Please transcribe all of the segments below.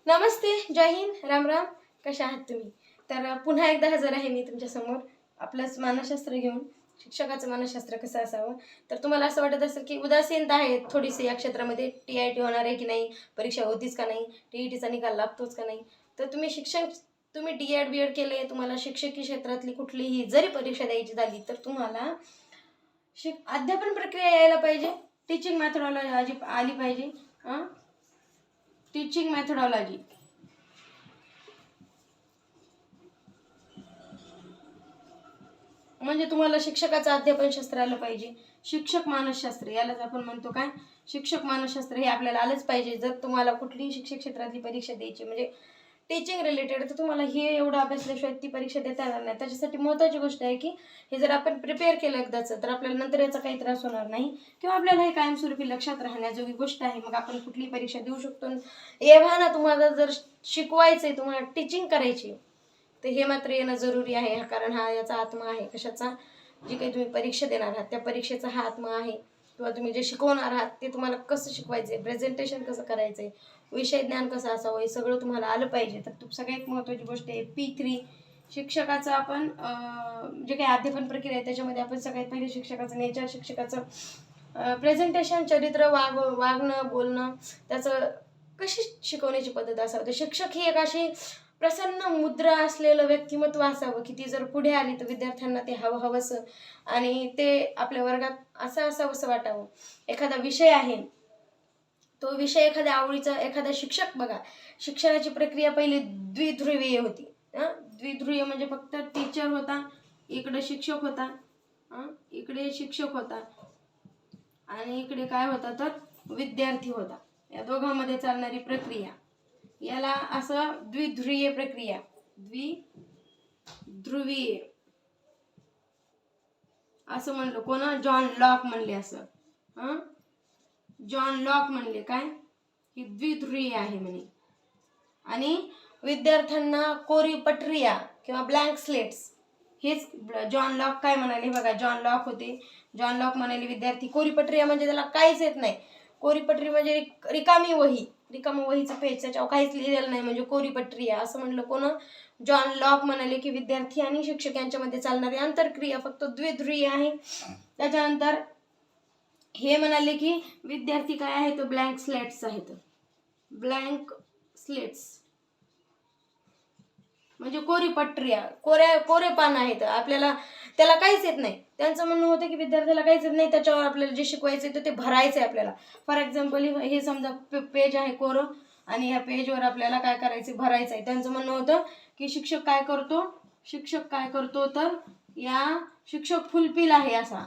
नमस्ते, जय हिंद, राम राम. कशा आहात तुम्ही? तर पुन्हा एकदा हजर आहे मी तुमच्यासमोर आपलंच मानसशास्त्र घेऊन. शिक्षकाचं मानसशास्त्र कसं असावं. तर तुम्हाला असं वाटत असेल की उदासीनता आहे थोडीशी या क्षेत्रामध्ये, TIT होणार आहे की नाही, परीक्षा होतीच का नाही, TETचा निकाल लागतोच का नाही. तर तुम्ही DED BED केले, तुम्हाला शिक्षकी क्षेत्रातली कुठलीही जरी परीक्षा द्यायची झाली तर तुम्हाला अध्यापन प्रक्रिया यायला पाहिजे, टीचिंग मॅथोडॉलॉजी आली पाहिजे. टीचिंग मॅथोडॉलॉजी म्हणजे तुम्हाला शिक्षकाचं अध्यापनशास्त्र आलं पाहिजे. शिक्षक मानसशास्त्र यालाच आपण म्हणतो काय, शिक्षक मानसशास्त्र हे आपल्याला आलंच पाहिजे. जर तुम्हाला कुठलीही शिक्षक क्षेत्रातली परीक्षा द्यायची म्हणजे टीचिंग रिलेटेड, तर तुम्हाला हे एवढं अभ्यासल्याशिवाय ती परीक्षा देता येणार नाही. त्याच्यासाठी महत्त्वाची गोष्ट आहे की हे जर आपण प्रिपेअर केलं एकदाचं तर आपल्याला नंतर याचा काही त्रास होणार नाही किंवा आपल्याला हे कायमस्वरूपी लक्षात राहण्याजोगी गोष्ट आहे. मग आपण कुठलीही परीक्षा देऊ शकतो. एव्हा ना तुम्हाला जर शिकवायचंय, तुम्हाला टीचिंग करायची, तर हे मात्र येणं जरुरी आहे. कारण हा याचा आत्मा आहे. कशाचा? जी काही तुम्ही परीक्षा देणार आहात त्या परीक्षेचा हा आत्मा आहे. किंवा तुम्ही जे शिकवणार आहात ते तुम्हाला कसं शिकवायचंय, प्रेझेंटेशन कसं करायचंय, विषय ज्ञान कसं असावं, हे सगळं तुम्हाला आलं पाहिजे. तर सगळ्यात महत्त्वाची गोष्ट आहे P3 शिक्षकाचं. आपण जे काही अध्यापन प्रक्रिया आहे त्याच्यामध्ये आपण सगळ्यात पहिले शिक्षकाचं नेचर, शिक्षकाचं प्रेझेंटेशन, चरित्र, वागणं, बोलणं, त्याचं कशी शिकवण्याची पद्धत असावी. तर शिक्षक ही एक अशी प्रसन्न मुद्रा असलेलं व्यक्तिमत्व असावं की ती जर पुढे आली तर विद्यार्थ्यांना ते हवंसं आणि ते आपल्या वर्गात असं असावंसं वाटावं. एखादा विषय आहे, तो विषय एखाद्या आवडीचा, एखादा शिक्षक, बघा शिक्षणाची प्रक्रिया पहिली द्विध्रुवीय होती. द्विध्रुवीय म्हणजे फक्त टीचर होता, इकडे शिक्षक होता, इकडे शिक्षक होता आणि इकडे काय होता तर विद्यार्थी होता. या दोघांमध्ये चालणारी प्रक्रिया याला असं द्विध्रुवीय प्रक्रिया, द्विध्रुवीय असं म्हणलं. कोण? जॉन लॉक म्हणले असं. जॉन लॉक म्हणले काय की द्विध्रुवीय आहे म्हणे. आणि विद्यार्थ्यांना कोरी पटरिया किंवा ब्लँक स्लेट्स, हेच जॉन लॉक काय म्हणाले बघा. जॉन लॉक होते. जॉन लॉक म्हणाले विद्यार्थी कोरी पटरिया म्हणजे त्याला काहीच येत नाही. कोरी पटरी म्हणजे रिकामी वही, रिकामं वहीचं पेज, त्याच्यावर काहीच लिहिलेलं नाही म्हणजे कोरी पटरिया असं म्हणलं. कोण? जॉन लॉक म्हणाले की विद्यार्थी आणि शिक्षक यांच्यामध्ये चालणारी आंतरक्रिया फक्त द्विध्रुवीय आहे. त्याच्यानंतर हे म्हणाले की विद्यार्थी काय आहे, तो ब्लँक स्लेट्स आहेत. ब्लँक स्लेट्स म्हणजे कोरी पटरिया, कोरे पान आहेत, आपल्याला त्याला काहीच येत नाही. त्यांचं म्हणणं होतं की विद्यार्थ्याला काहीच येत नाही, त्याच्यावर आपल्याला जे शिकवायचं तर ते भरायचं आहे आपल्याला. फॉर एक्झाम्पल हे समजा पेज आहे कोरं आणि ह्या पेजवर आपल्याला काय करायचं, भरायचं आहे. त्यांचं म्हणणं होतं की शिक्षक काय करतो तर शिक्षक फुलफिल आहे असा.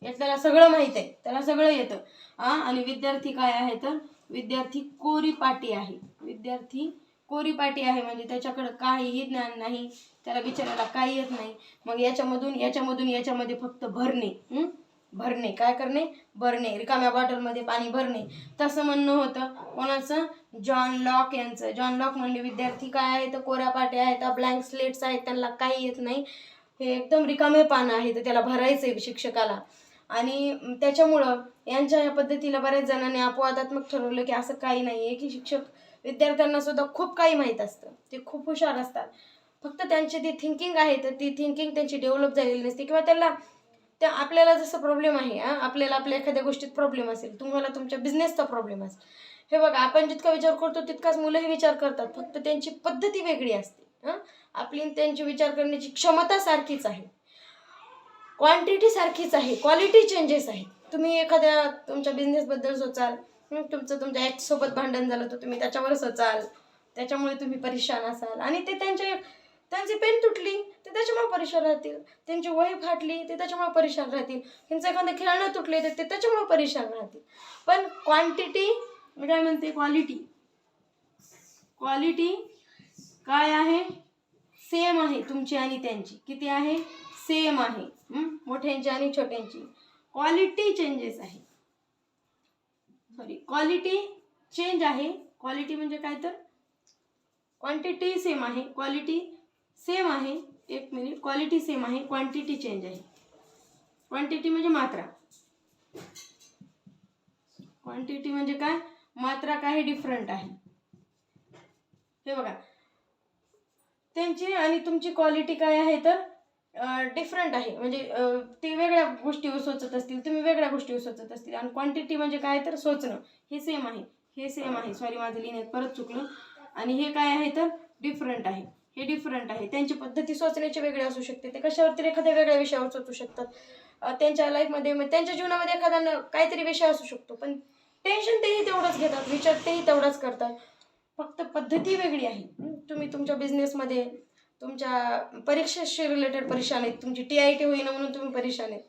त्याला सगळं माहित आहे, त्याला सगळं येतं. आणि विद्यार्थी काय आहे तर विद्यार्थी कोरीपाटी आहे. विद्यार्थी कोरीपाटी आहे म्हणजे त्याच्याकडे काहीही ज्ञान नाही, त्याला बिचारायला काही येत नाही. मग याच्यामध्ये फक्त भरणे काय करणे, भरणे, रिकाम्या बॉटलमध्ये पाणी भरणे, तसं म्हणणं होतं. कोणाचं? जॉन लॉक यांचं. जॉन लॉक म्हणले विद्यार्थी काय आहे तर कोऱ्या पाट्या आहेत, ब्लँक स्लेट्स आहेत, त्यांना काही येत नाही, हे एकदम रिकामे पान आहे, तर त्याला भरायचंय शिक्षकाला. आणि त्याच्यामुळं यांच्या या पद्धतीला बऱ्याच जणांनी अपवादात्मक ठरवलं की असं काही नाही आहे की शिक्षक विद्यार्थ्यांना सुद्धा खूप काही माहीत असतं, ते खूप हुशार असतात. फक्त त्यांची ती थिंकिंग आहे तर ती थिंकिंग त्यांची डेव्हलप झालेली नसते किंवा त्या आपल्याला जसं प्रॉब्लेम आहे, आपल्याला आपल्या एखाद्या गोष्टीत प्रॉब्लेम असेल, तुम्हाला तुमच्या बिझनेसचा प्रॉब्लेम असेल, हे बघा आपण जितका विचार करतो तितकाच मुलंही विचार करतात, फक्त त्यांची पद्धती वेगळी असते. आपली त्यांची विचार करण्याची क्षमता सारखीच आहे, क्वांटिटी सारखीच आहे, क्वालिटी चेंजेस आहेत. तुम्ही एखाद्या तुमच्या बिझनेसबद्दल सोचाल, तुमच्या एक्ससोबत भांडण झालं तर तुम्ही त्याच्यावर सोचाल, त्याच्यामुळे तुम्ही परेशान असाल. आणि ते त्यांची पेन तुटली ते त्याच्यामुळे परेशान राहतील, त्यांची वही फाटली ते त्याच्यामुळे परेशान राहतील, त्यांचं एखादं खेळणं तुटले तर ते त्याच्यामुळे परेशान राहतील. पण क्वांटिटी मी काय म्हणते, क्वालिटी काय आहे, सेम आहे. तुमची आणि त्यांची किती आहे, सेम आहे. मोठ्यांची आणि छोट्यांची क्वालिटी चेंजेस आहे, क्वालिटी चेंज आहे. क्वालिटी म्हणजे काय तर क्वांटिटी सेम आहे, क्वालिटी सेम आहे. एक मिनिट, क्वालिटी सेम आहे, क्वांटिटी चेंज आहे. क्वांटिटी म्हणजे मात्रा, क्वांटिटी म्हणजे काय, मात्रा काय डिफरंट आहे. हे बघा, त्यांची आणि तुमची क्वालिटी काय आहे तर डिफरंट आहे. म्हणजे ते वेगळ्या गोष्टी सोचत असतील, तुम्ही वेगळ्या गोष्टी सोचत असतील. आणि क्वांटिटी म्हणजे काय तर सोचणं, हे सेम आहे, हे सेम आहे. सॉरी, माझं लिहिण्यात परत चुकलं. आणि हे काय आहे तर डिफरंट आहे, हे डिफरंट आहे. त्यांची पद्धती सोचण्याची वेगळी असू शकते. ते कशावरती एखाद्या वेगळ्या विषयावर सोचू शकतात. त्यांच्या लाईफमध्ये, त्यांच्या जीवनामध्ये एखादा काहीतरी विषय असू शकतो, पण टेन्शन तेही तेवढंच घेतात, विचार तेही तेवढाच करतात, फक्त पद्धती वेगळी आहे. तुम्ही तुमच्या बिझनेसमध्ये, तुमच्या परीक्षेशी रिलेटेड परेशान आहेत, तुमची TIT होईना म्हणून तुम्ही परेशान आहे.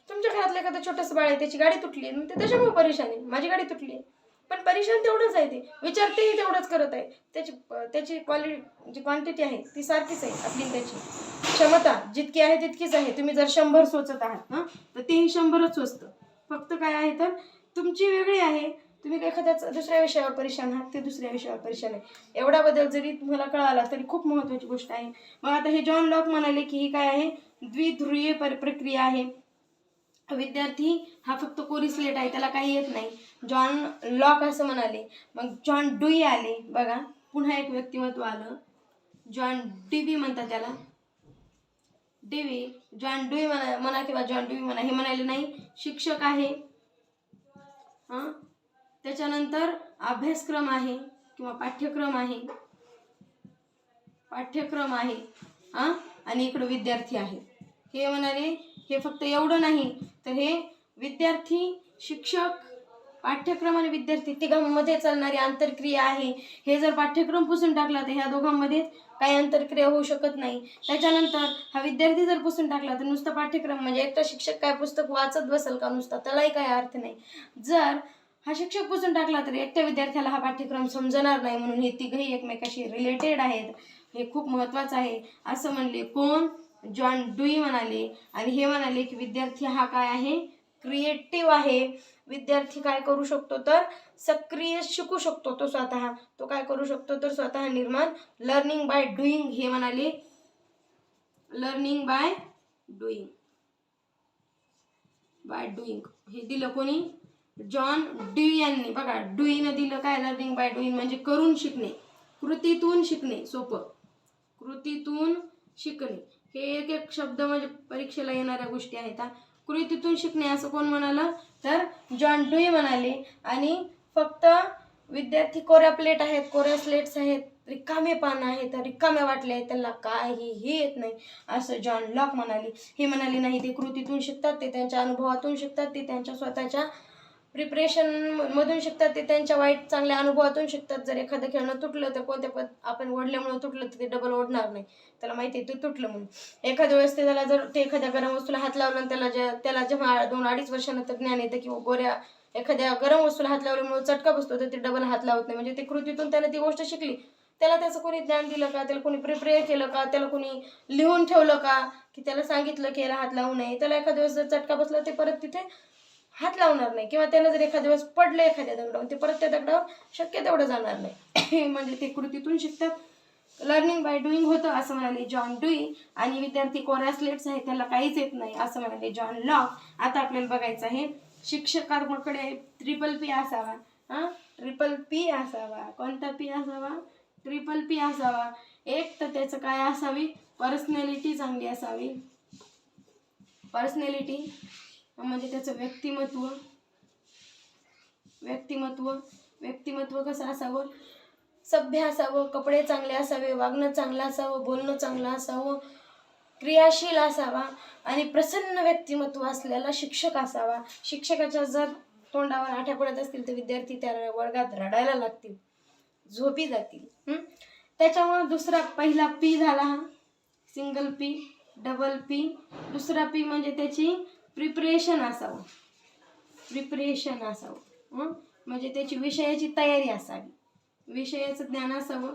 तुमच्या घरातलं एखादं छोटंसं बाळ आहे, त्याची गाडी तुटली आहे, ते त्याच्यामुळे परेशान आहे. माझी गाडी तुटली आहे, पण परेशान तेवढंच आहे, ते विचार तेही तेवढंच करत आहे. त्याची क्वालिटी, जी क्वांटिटी आहे ती सारखीच आहे. आपली त्याची क्षमता जितकी आहे तितकीच आहे. तुम्ही जर 100 सोचत आहात ना, तर तेही 100च सोचतं. फक्त काय आहे तर तुमची वेगळी आहे. तुम्ही एखाद्या दुसऱ्या विषयावर परेशान आहात, ते दुसऱ्या विषयावर परेशान आहे. एवढा बदल जरी तुम्हाला कळाला तरी खूप महत्त्वाची गोष्ट आहे. मग आता हे जॉन लॉक म्हणाले की ही काय आहे, द्विध्रुवीय प्रक्रिया आहे. विद्यार्थी हा फक्त कोरिस्लेट आहे, त्याला काही येत नाही. जॉन लॉक असं म्हणाले. मग जॉन डुई आले. बघा, पुन्हा एक व्यक्तिमत्व आलं. जॉन डीवी म्हणतात त्याला, डीवी. जॉन डुई म्हणा किंवा जॉन डुई म्हणा, हे म्हणाले नाही, शिक्षक आहे. त्याच्यानंतर अभ्यासक्रम आहे किंवा पाठ्यक्रम आहे, आणि इकडं विद्यार्थी आहे. हे म्हणाले हे फक्त एवढं नाही, तर हे विद्यार्थी, शिक्षक, पाठ्यक्रम आणि विद्यार्थी तिघांमध्ये चालणारी आंतरक्रिया आहे. हे जर पाठ्यक्रम पुसून टाकला तर ह्या दोघांमध्ये काही आंतरक्रिया होऊ शकत नाही. त्याच्यानंतर हा विद्यार्थी जर पुसून टाकला तर नुसतं पाठ्यक्रम, म्हणजे एकटा शिक्षक काय पुस्तक वाचत बसेल का नुसता, त्यालाही काही अर्थ नाही. जर हा शिक्षक पुसून टाकला तर एकट्या विद्यार्थ्याला हा पाठ्यक्रम समजणार नाही. म्हणून हे तिघही एकमेकाशी रिलेटेड आहेत, हे खूप महत्त्वाचं आहे असं म्हणले. कोण? जॉन डुई म्हणाले. आणि हे म्हणाले की विद्यार्थी हा काय आहे, क्रिएटिव्ह आहे. विद्यार्थी काय करू शकतो तर सक्रिय शिकू शकतो. तो स्वतः, तो काय करू शकतो तर स्वतः निर्माण, लर्निंग बाय डुईंग. हे म्हणाले लर्निंग बाय डुईंग, हे दिलं कोणी? जॉन डुई यांनी. बघा, डुईनं दिलं काय, लर्निंग बाय डुईंग म्हणजे करून शिकणे, कृतीतून शिकणे. सोपं, कृतीतून शिकणे. हे एक एक शब्द म्हणजे परीक्षेला येणाऱ्या गोष्टी आहेत. कृतीतून शिकणे असं कोण म्हणालं तर जॉन डुई म्हणाले. आणि फक्त विद्यार्थी कोऱ्या प्लेट आहेत, कोऱ्या स्लेट्स आहेत, रिकामे पान आहेत, रिकाम्या वाटल्या आहेत, त्यांना काहीही येत नाही असं जॉन लॉक म्हणाले. हे म्हणाले नाही, ते कृतीतून शिकतात, ते त्यांच्या अनुभवातून शिकतात, ते त्यांच्या स्वतःच्या प्रिपरेशन मधून शिकतात, ते त्यांच्या वाईट चांगल्या अनुभवातून शिकतात. जर एखादं खेळणं तुटलं तर कोणत्या आपण ओढल्यामुळे तुटलं तर ते डबल ओढणार नाही, त्याला माहिती आहे ते तुटलं म्हणून. एखाद्या वेळेस त्याला जर ते एखाद्या गरम वस्तूला हात लावला आणि त्याला जेव्हा 2-2.5 वर्षानंतर ज्ञान येतं किंवा गोऱ्या एखाद्या गरम वस्तूला हात लावल्यामुळे चटका बसतो तर ते डबल हात लावत नाही. म्हणजे ते कृतीतून त्याने ती गोष्ट शिकली. त्याला त्याचं कोणी ज्ञान दिलं का, त्याला कोणी प्रिपेअर केलं का, त्याला कोणी लिहून ठेवलं का, की त्याला सांगितलं की याला हात लावू नये. त्याला एखाद्या वेळेस जर चटका बसला ते परत तिथे हात लावणार नाही. किंवा त्याला जर एखाद्या वेळेस पडलं एखाद्या दगडावर, ते परत त्या दगडावर शक्य तेवढं जाणार नाही. म्हणजे ते कृतीतून शिकतात, लर्निंग बाय डुईंग होतं असं म्हणाले जॉन डुई. आणि विद्यार्थी कोऱ्या स्लेट्स आहेत, त्याला काहीच येत नाही असं म्हणाले जॉन लॉक. आता आपल्याला बघायचं आहे शिक्षकांकडे ट्रिपल P असावा. ट्रिपल P असावा. कोणता P असावा? ट्रिपल P असावा. एक तर त्याचं काय असावी, पर्सनॅलिटी चांगली असावी. पर्सनॅलिटी म्हणजे त्याचं व्यक्तिमत्व कसं असावं, सभ्य असावं, कपडे चांगले असावे, वागणं चांगलं असावं, बोलणं चांगलं असावं, क्रियाशील असावा आणि प्रसन्न व्यक्तिमत्व असलेला शिक्षक असावा. शिक्षकाच्या जर तोंडावर आठ्या पडत असतील तर विद्यार्थी त्या वर्गात रडायला लागतील, झोपी जातील. त्याच्यामुळे पहिला P झाला हा सिंगल P, डबल P. दुसरा P म्हणजे त्याची प्रिपरेशन असावं. म्हणजे त्याची विषयाची तयारी असावी, विषयाचं ज्ञान असावं,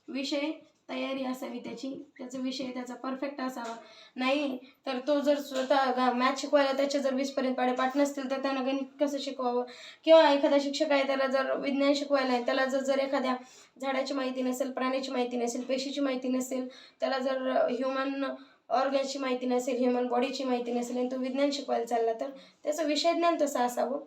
विषय तयारी असावी त्याचा विषय त्याचा परफेक्ट असावा. नाही तर तो जर स्वतः मॅथ शिकवायला त्याचे जर 20पर्यंत पाठ नसतील तर त्यानं गणित कसं शिकवावं. किंवा एखादा शिक्षक आहे त्याला जर विज्ञान शिकवायला आहे, त्याला जर एखाद्या झाडाची माहिती नसेल, प्राण्याची माहिती नसेल, पेशीची माहिती नसेल, त्याला जर ह्युमन ऑर्गन्सची माहिती नसेल, ह्युमन बॉडीची माहिती नसेल आणि तो विज्ञान शिकवायला चालला तर त्याचं विषय ज्ञान तसं असावं,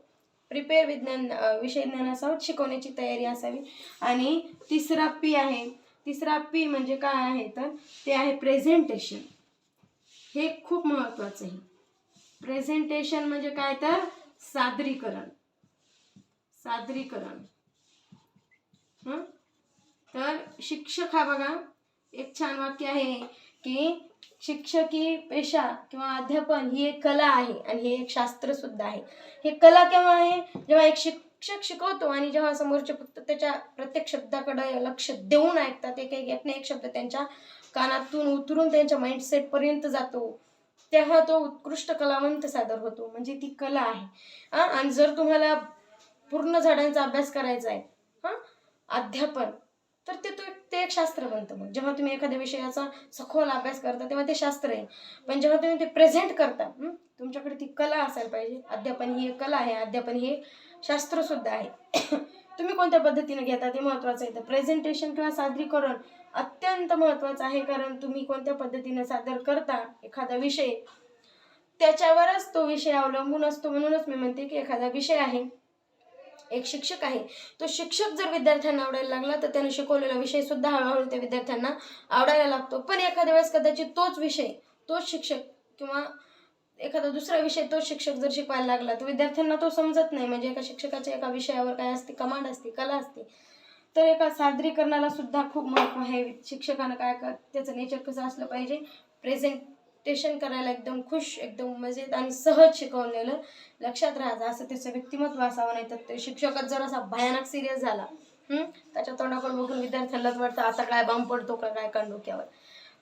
विषय ज्ञान असावं, शिकवण्याची तयारी असावी. आणि तिसरा P आहे तिसरा पी म्हणजे काय आहे तर ते आहे प्रेझेंटेशन. हे खूप महत्त्वाचं आहे. प्रेझेंटेशन म्हणजे काय तर सादरीकरण. सादरीकरण. तर शिक्षक हा बघा एक छान वाक्य आहे की शिक्षकी पेशा किंवा अध्यापन ही एक कला आहे आणि हे एक शास्त्र सुद्धा आहे. हे कला केव्हा आहे? जेव्हा एक शिक्षक शिकवतो आणि जेव्हा समोरचे फक्त त्याच्या प्रत्येक शब्दाकडे लक्ष देऊन ऐकतात, एक ना एक शब्द त्यांच्या कानातून उतरून त्यांच्या माइंडसेट पर्यंत जातो, तेव्हा तो उत्कृष्ट कलावंत सादर होतो. म्हणजे ती कला आहे. आणि जर तुम्हाला पूर्ण झाडांचा अभ्यास करायचा आहे अध्यापन, तर ते एक शास्त्र बनतं. मग जेव्हा तुम्ही एखाद्या विषयाचा सखोल अभ्यास करता तेव्हा ते शास्त्र आहे. पण जेव्हा तुम्ही ते प्रेझेंट करता तुमच्याकडे ती कला असायला पाहिजे. अध्यापन ही एक कला आहे, अध्यापन हे शास्त्र सुद्धा आहे. तुम्ही कोणत्या पद्धतीने घेता ते महत्त्वाचं आहे. तर प्रेझेंटेशन किंवा सादरीकरण अत्यंत महत्त्वाचं आहे, कारण तुम्ही कोणत्या पद्धतीने सादर करता एखादा विषय त्याच्यावरच तो विषय अवलंबून असतो. म्हणूनच मी म्हणते की एखादा विषय आहे, एक शिक्षक आहे, तो शिक्षक जर विद्यार्थ्यांना आवडायला लागला तर त्याने शिकवलेला विषय सुद्धा हळूहळू त्या विद्यार्थ्यांना आवडायला लागतो. पण एखाद्या वेळेस कदाचित तोच विषय तोच शिक्षक किंवा एखादा दुसरा विषय तोच शिक्षक जर शिकवायला लागला तर विद्यार्थ्यांना तो समजत नाही. म्हणजे एका शिक्षकाच्या एका विषयावर काय असते, कमांड असते, कला असते. तर एका सादरीकरणाला सुद्धा खूप महत्त्व आहे. शिक्षकानं काय त्याचं नेचर कसं असलं पाहिजे, प्रेझेंटेशन करायला एकदम खुश, एकदम मजेत आणि सहज शिकवलेलं लक्षात राहायचं असं त्याचं व्यक्तिमत्व असावं. नाही तर ते शिक्षकच जर असा भयानक सिरियस झाला त्याच्या तोंडाकडे बघून विद्यार्थ्यांनाच वाटतं आता काय बॉम्ब पडतो का काय डोक्यावर,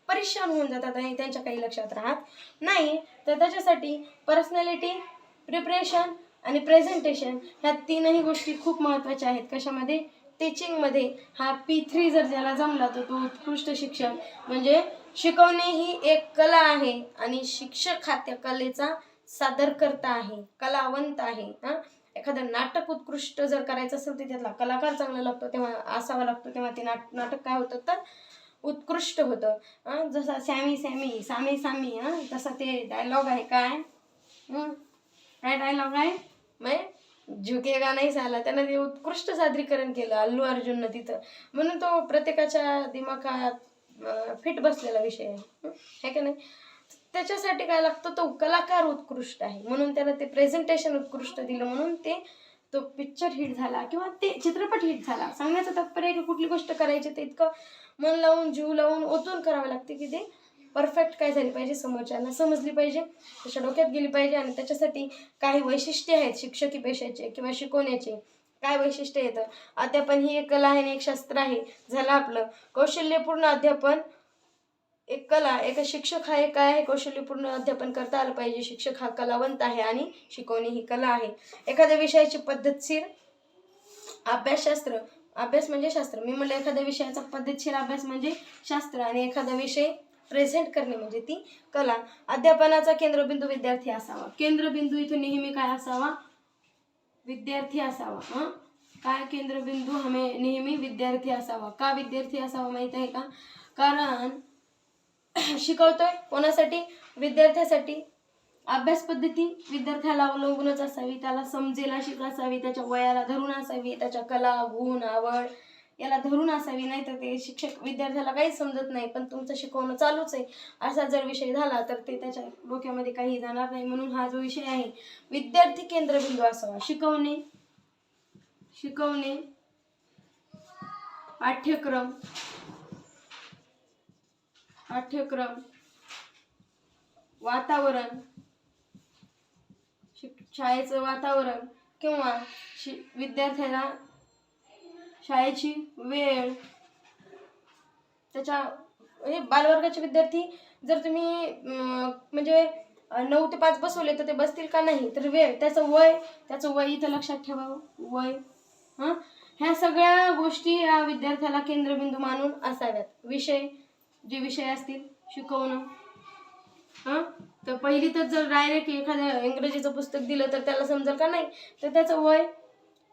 परेशान होऊन जातात आणि त्यांच्या काही लक्षात राहत नाही. तर त्याच्यासाठी पर्सनॅलिटी, प्रिपरेशन आणि प्रेझेंटेशन ह्या तीनही गोष्टी खूप महत्त्वाच्या आहेत. कशामध्ये? टीचिंगमध्ये. हा P3 जर ज्याला जमला तर तो उत्कृष्ट शिक्षक. म्हणजे शिकवणे ही एक कला आहे आणि शिक्षक हा त्या कलेचा सादरकर्ता आहे, कलावंत आहे. एखादं नाटक उत्कृष्ट जर करायचं असेल तर त्यातला कलाकार चांगला लागतो, तेव्हा असावा लागतो, तेव्हा ते नाटक काय होतं तर उत्कृष्ट होतं. जसा सॅमी सॅमी सामी सामी तसा ते डायलॉग आहे. काय डायलॉग आहे? मैं झुकेगा नाही साला. त्यानं ते उत्कृष्ट सादरीकरण केलं अल्लू अर्जुननं तिथं. म्हणून तो प्रत्येकाच्या दिमागात फिट बसलेला विषय आहे का नाही. त्याच्यासाठी काय लागतं, तो कलाकार उत्कृष्ट आहे म्हणून त्यानं ते प्रेझेंटेशन उत्कृष्ट दिलं, म्हणून तो पिक्चर हिट झाला किंवा ते चित्रपट हिट झाला. सांगण्याचं तात्पर्य आहे की कुठली गोष्ट करायची ते इतकं मन लावून, जीव लावून, ओतून करावं लागते की ते परफेक्ट काय झाली पाहिजे, समोरच्यांना समजली पाहिजे, त्याच्या डोक्यात गेली पाहिजे. आणि त्याच्यासाठी काही वैशिष्ट्ये आहेत शिक्षकी पेशाचे किंवा शिकवण्याचे. काय वैशिष्ट्य येतं? अध्यापन ही एक कला आहे आणि एक शास्त्र आहे. झालं आपलं कौशल्यपूर्ण अध्यापन एक कला. एक शिक्षक हा एक काय आहे, कौशल्यपूर्ण अध्यापन करता आलं पाहिजे. शिक्षक हा कलावंत आहे आणि शिकवणे ही कला आहे. एखाद्या विषयाची पद्धतशीर अभ्यासशास्त्र. अभ्यास म्हणजे शास्त्र. मी म्हणलं एखाद्या विषयाचा पद्धतशीर अभ्यास म्हणजे शास्त्र आणि एखादा विषय प्रेझेंट करणे म्हणजे ती कला. अध्यापनाचा केंद्रबिंदू विद्यार्थी असावा. केंद्रबिंदू इथं नेहमी काय असावा? विद्यार्थी असावा. काय केंद्रबिंदू नेहमी विद्यार्थी असावा. का विद्यार्थी असावा माहित आहे का? कारण शिकवतोय कोणासाठी? विद्यार्थ्यासाठी. अभ्यास पद्धती विद्यार्थ्याला अवलंबूनच असावी, त्याला समजेल अशीच असावी, त्याच्या वयाला धरून असावी, त्याच्या कला, गुण, आवड याला धरून असावी. नाही तर ते शिक्षक विद्यार्थ्याला काहीच समजत नाही पण तुमचं शिकवणं चालूच आहे असा जर विषय झाला तर ते त्याच्या डोक्यामध्ये काही जाणार नाही. म्हणून हा जो विषय आहे विद्यार्थी केंद्रबिंदू असावा. शिकवणे पाठ्यक्रम, वातावरण, शाळेचं वातावरण किंवा विद्यार्थ्याला शाळेची वेळ, त्याच्या बालवर्गाचे विद्यार्थी जर तुम्ही म्हणजे 9 ते 5 बसवले तर ते बसतील का नाही. तर वेळ, त्याचं वय इथं लक्षात ठेवावं. वय ह्या सगळ्या गोष्टी या विद्यार्थ्याला केंद्रबिंदू मानून असाव्यात. जे विषय असतील शिकवणं. तर पहिलीतच जर डायरेक्ट एखाद्या इंग्रजीचं पुस्तक दिलं तर त्याला समजेल का नाही. तर त्याचं वय,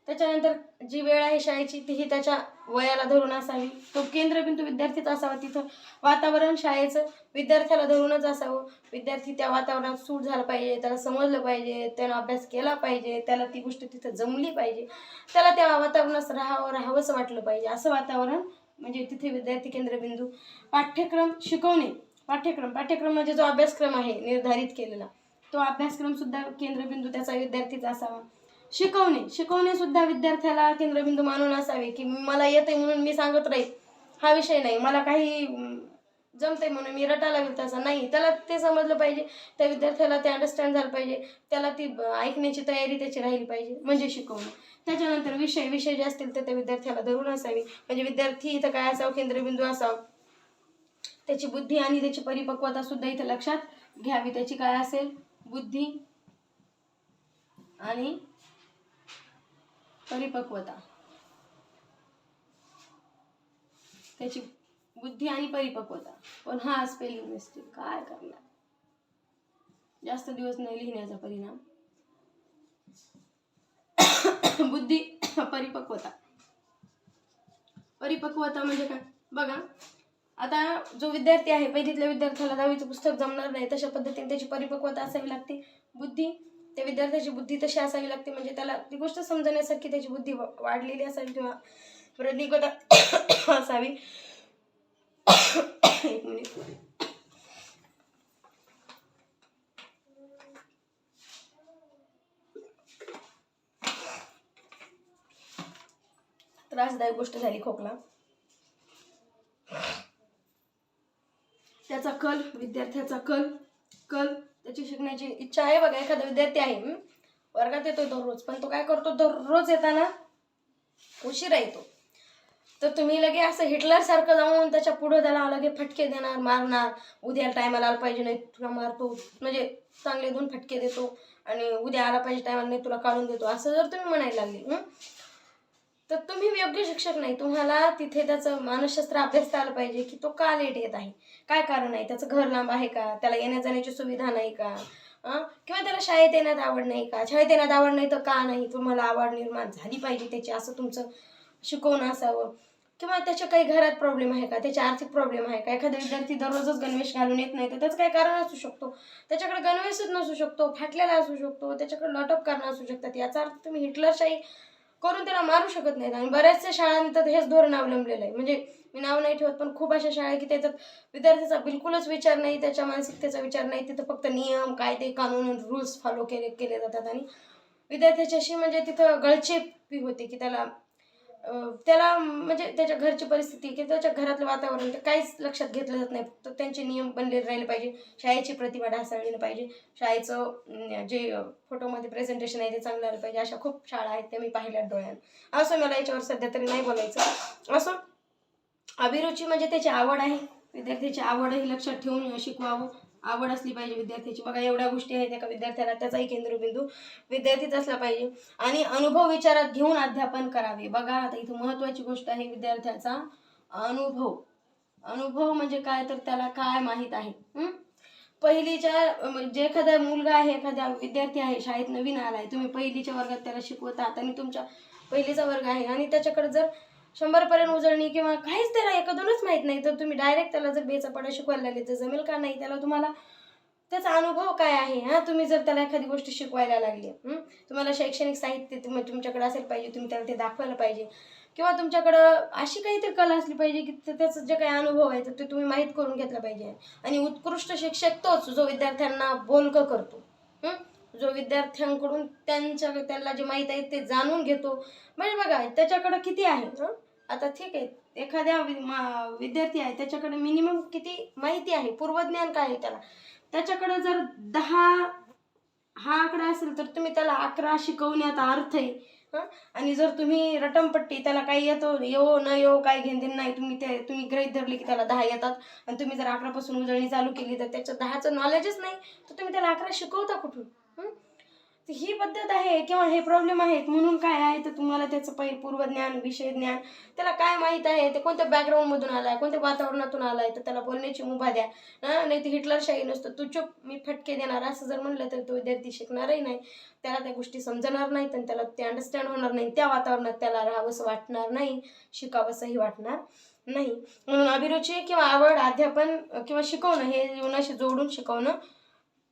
त्याच्यानंतर जी वेळ आहे शाळेची तीही त्याच्या वयाला धरून असावी. तो केंद्रबिंदू विद्यार्थीच असावा. तिथं वातावरण शाळेचं विद्यार्थ्याला धरूनच असावं. विद्यार्थी त्या वातावरणात सूट झाला पाहिजे, त्याला समजलं पाहिजे, त्यानं अभ्यास केला पाहिजे, त्याला ती गोष्ट तिथं जमली पाहिजे, त्याला त्या वातावरणात राहावंसं वाटलं पाहिजे. असं वातावरण म्हणजे तिथे विद्यार्थी केंद्रबिंदू. पाठ्यक्रम शिकवणे, पाठ्यक्रम म्हणजे जो अभ्यासक्रम आहे निर्धारित केलेला, तो अभ्यासक्रम सुद्धा केंद्रबिंदू त्याचा विद्यार्थीचा असावा. शिकवणे सुद्धा विद्यार्थ्याला केंद्रबिंदू मानून असावे, की मला येते म्हणून मी सांगत राहील हा विषय नाही, मला काही जमते म्हणून मी रटायला लागेल तसं नाही. त्याला ते समजलं पाहिजे, त्या विद्यार्थ्याला ते अंडरस्टँड झालं पाहिजे, त्याला ती ऐकण्याची तयारी त्याची राहिली पाहिजे, म्हणजे शिकवणं. त्याच्यानंतर विषय जे असतील ते त्या विद्यार्थ्याला धरून असावे. म्हणजे विद्यार्थी इथं काय असावं, केंद्रबिंदू असावं. त्याची बुद्धी आणि त्याची परिपक्वता सुद्धा इथं लक्षात घ्यावी. त्याची काय असेल, बुद्धी आणि परिपक्वता. त्याची बुद्धी आणि परिपक्वता. पण हा स्पेलिंग मिस्टेक काय करणार, जास्त दिवस नाही लिहिण्याचा परिणाम. बुद्धी परिपक्वता म्हणजे काय बघा. आता जो विद्यार्थी आहे, पहिलीतल्या विद्यार्थ्याला 10वीचं पुस्तक जमणार नाही, तशा पद्धतीने त्याची परिपक्वता असावी लागते. बुद्धी, त्या विद्यार्थ्याची बुद्धी तशी असावी लागते, म्हणजे त्याला ती गोष्ट समजण्यासारखी त्याची बुद्धी वाढलेली असावी किंवा प्रज्ञिकता असावी. एक मिनिट. त्रासदायक गोष्ट झाली खोकला. त्याचा कल, विद्यार्थ्याचा कल त्याची शिकण्याची इच्छा आहे. बघा, एखादा विद्यार्थी आहे वर्गात येतो दररोज, पण तो काय करतो, दररोज येताना उशिरा येतो. तर तुम्ही लगे असं हिटलर सारखं जाऊन त्याच्या पुढे त्याला लगे फटके देणार, मारणार, उद्या टायमाला आला पाहिजे नाही तुला मारतो, म्हणजे चांगले 2 फटके देतो आणि उद्या आला पाहिजे टायमाला नाही तुला काढून देतो, असं जर तुम्ही म्हणायला लागले तर तुम्ही योग्य शिक्षक नाही. तुम्हाला तिथे त्याचं मानसशास्त्र अभ्यासता आलं पाहिजे, की तो का लेट येत आहे, काय कारण आहे, त्याचं घर लांब आहे का, त्याला येण्या जाण्याची सुविधा नाही का, किंवा त्याला शाळेत येण्यात आवड नाही का, शाळेत येण्यात आवड नाही तर का नाही, तुम्हाला आवड निर्माण झाली पाहिजे त्याची, असं तुमचं शिकवणं असावं. किंवा त्याच्या काही घरात प्रॉब्लेम आहे का, त्याचे आर्थिक प्रॉब्लेम आहे का. एखादा विद्यार्थी दररोजच गणवेश घालून येत नाही तर त्याचं काही कारण असू शकतो, त्याच्याकडे गणवेशच नसू शकतो, फाटलेला असू शकतो, त्याच्याकडे लॉट ऑफ कारणं असू शकतात. याचा अर्थ तुम्ही हिटलरशाही करून त्याला मारू शकत नाहीत. आणि बऱ्याचशा शाळांत हेच धोरण अवलंबलेलं आहे. म्हणजे मी नाव नाही ठेवत, पण खूप अशा शाळा की त्याच्यात विद्यार्थ्याचा बिलकुलच विचार नाही, त्याच्या मानसिकतेचा विचार नाही. तिथं फक्त नियम, कायदे, कानून, रूल्स फॉलो केले जातात आणि विद्यार्थ्याची अशी म्हणजे तिथं गळचेपी होते, की त्याला म्हणजे त्याच्या घरची परिस्थिती की त्याच्या घरातलं वातावरण ते काहीच लक्षात घेतलं जात नाही. फक्त त्यांचे नियम बनलेले राहिले पाहिजे, शाळेची प्रतिभा ढासळलेली पाहिजे, शाळेचं जे फोटोमध्ये प्रेझेंटेशन आहे ते चांगलं आलं पाहिजे. अशा खूप शाळा आहेत त्या मी पाहिल्यात डोळ्यानं. असं मला याच्यावर सध्या तरी नाही बोलायचं. असं अभिरुची म्हणजे त्याची आवड आहे, विद्यार्थ्याची आवडही लक्षात ठेवून शिकवावं. आवड असली पाहिजे विद्यार्थ्याची. बघा, एवढ्या गोष्टी आहेत एका विद्यार्थ्याला, त्याचाही केंद्रबिंदू विद्यार्थीच असला पाहिजे. आणि अनुभव विचारात घेऊन अध्यापन करावे. बघा, आता इथं महत्त्वाची गोष्ट आहे विद्यार्थ्याचा अनुभव म्हणजे काय, तर त्याला काय माहीत आहे. पहिलीच्या जे एखादा मुलगा आहे, एखादा विद्यार्थी आहे, शाळेत नवीन आला आहे, तुम्ही पहिलीच्या वर्गात त्याला शिकवत आहात आणि तुमच्या पहिलीचा वर्ग आहे आणि त्याच्याकडे जर 100पर्यंत उजळणी किंवा काहीच त्याला 1-2च माहीत नाही, तर तुम्ही डायरेक्ट त्याला जर बेचा पाडा शिकवायला लागले तर जमेल का नाही. त्याला तुम्हाला त्याचा अनुभव काय आहे, तुम्ही जर त्याला एखादी गोष्ट शिकवायला लागली, तुम्हाला शैक्षणिक साहित्य तुमच्याकडे असेल पाहिजे, तुम्ही त्याला ते दाखवायला पाहिजे, किंवा तुमच्याकडं अशी काहीतरी कला असली पाहिजे की त्याचा जे काही अनुभव आहे तर ते तुम्ही माहीत करून घेतला पाहिजे. आणि उत्कृष्ट शिक्षक तोच जो विद्यार्थ्यांना बोलकं करतो, जो विद्यार्थ्यांकडून त्याला जे माहीत आहे ते जाणून घेतो. म्हणजे बघा, त्याच्याकडं किती आहे. आता ठीक आहे, एखाद्या विद्यार्थी आहे त्याच्याकडे मिनिमम किती माहिती आहे, पूर्वज्ञान काय आहे त्याच्याकडे जर 10 हा आकडा असेल तर तुम्ही त्याला 11 शिकवण्यात अर्थ आहे. आणि जर तुम्ही रटमपट्टी त्याला काही येतो येऊ न येऊ काय घेणदेण नाही, तुम्ही गृहीत धरले की त्याला 10 येतात आणि तुम्ही जर 11 पासून उजळणी चालू केली तर त्याचं 10चं नॉलेजच नाही, तर तुम्ही त्याला 11 शिकवता कुठून. ही पद्धत आहे किंवा हे प्रॉब्लेम आहेत. म्हणून काय आहे तर तुम्हाला त्याचं पूर्वज्ञान, विषय ज्ञान, त्याला काय माहीत आहे, ते कोणत्या बॅकग्राऊंडमधून आला आहे, कोणत्या वातावरणातून आला आहे, तर त्याला बोलण्याची मुभा द्या. नाही तर हिटलरशाही नसतं, तू चुप मी फटके देणार असं जर म्हणलं तर तो विद्यार्थी शिकणारही नाही, त्याला त्या गोष्टी समजणार नाहीत आणि त्याला ते अंडरस्टँड होणार नाही. त्या वातावरणात त्याला राहावंसं वाटणार नाही, शिकावंसंही वाटणार नाही. म्हणून अभिरुची किंवा आवड, अध्यापन किंवा शिकवणं हे जीवनाशी जोडून शिकवणं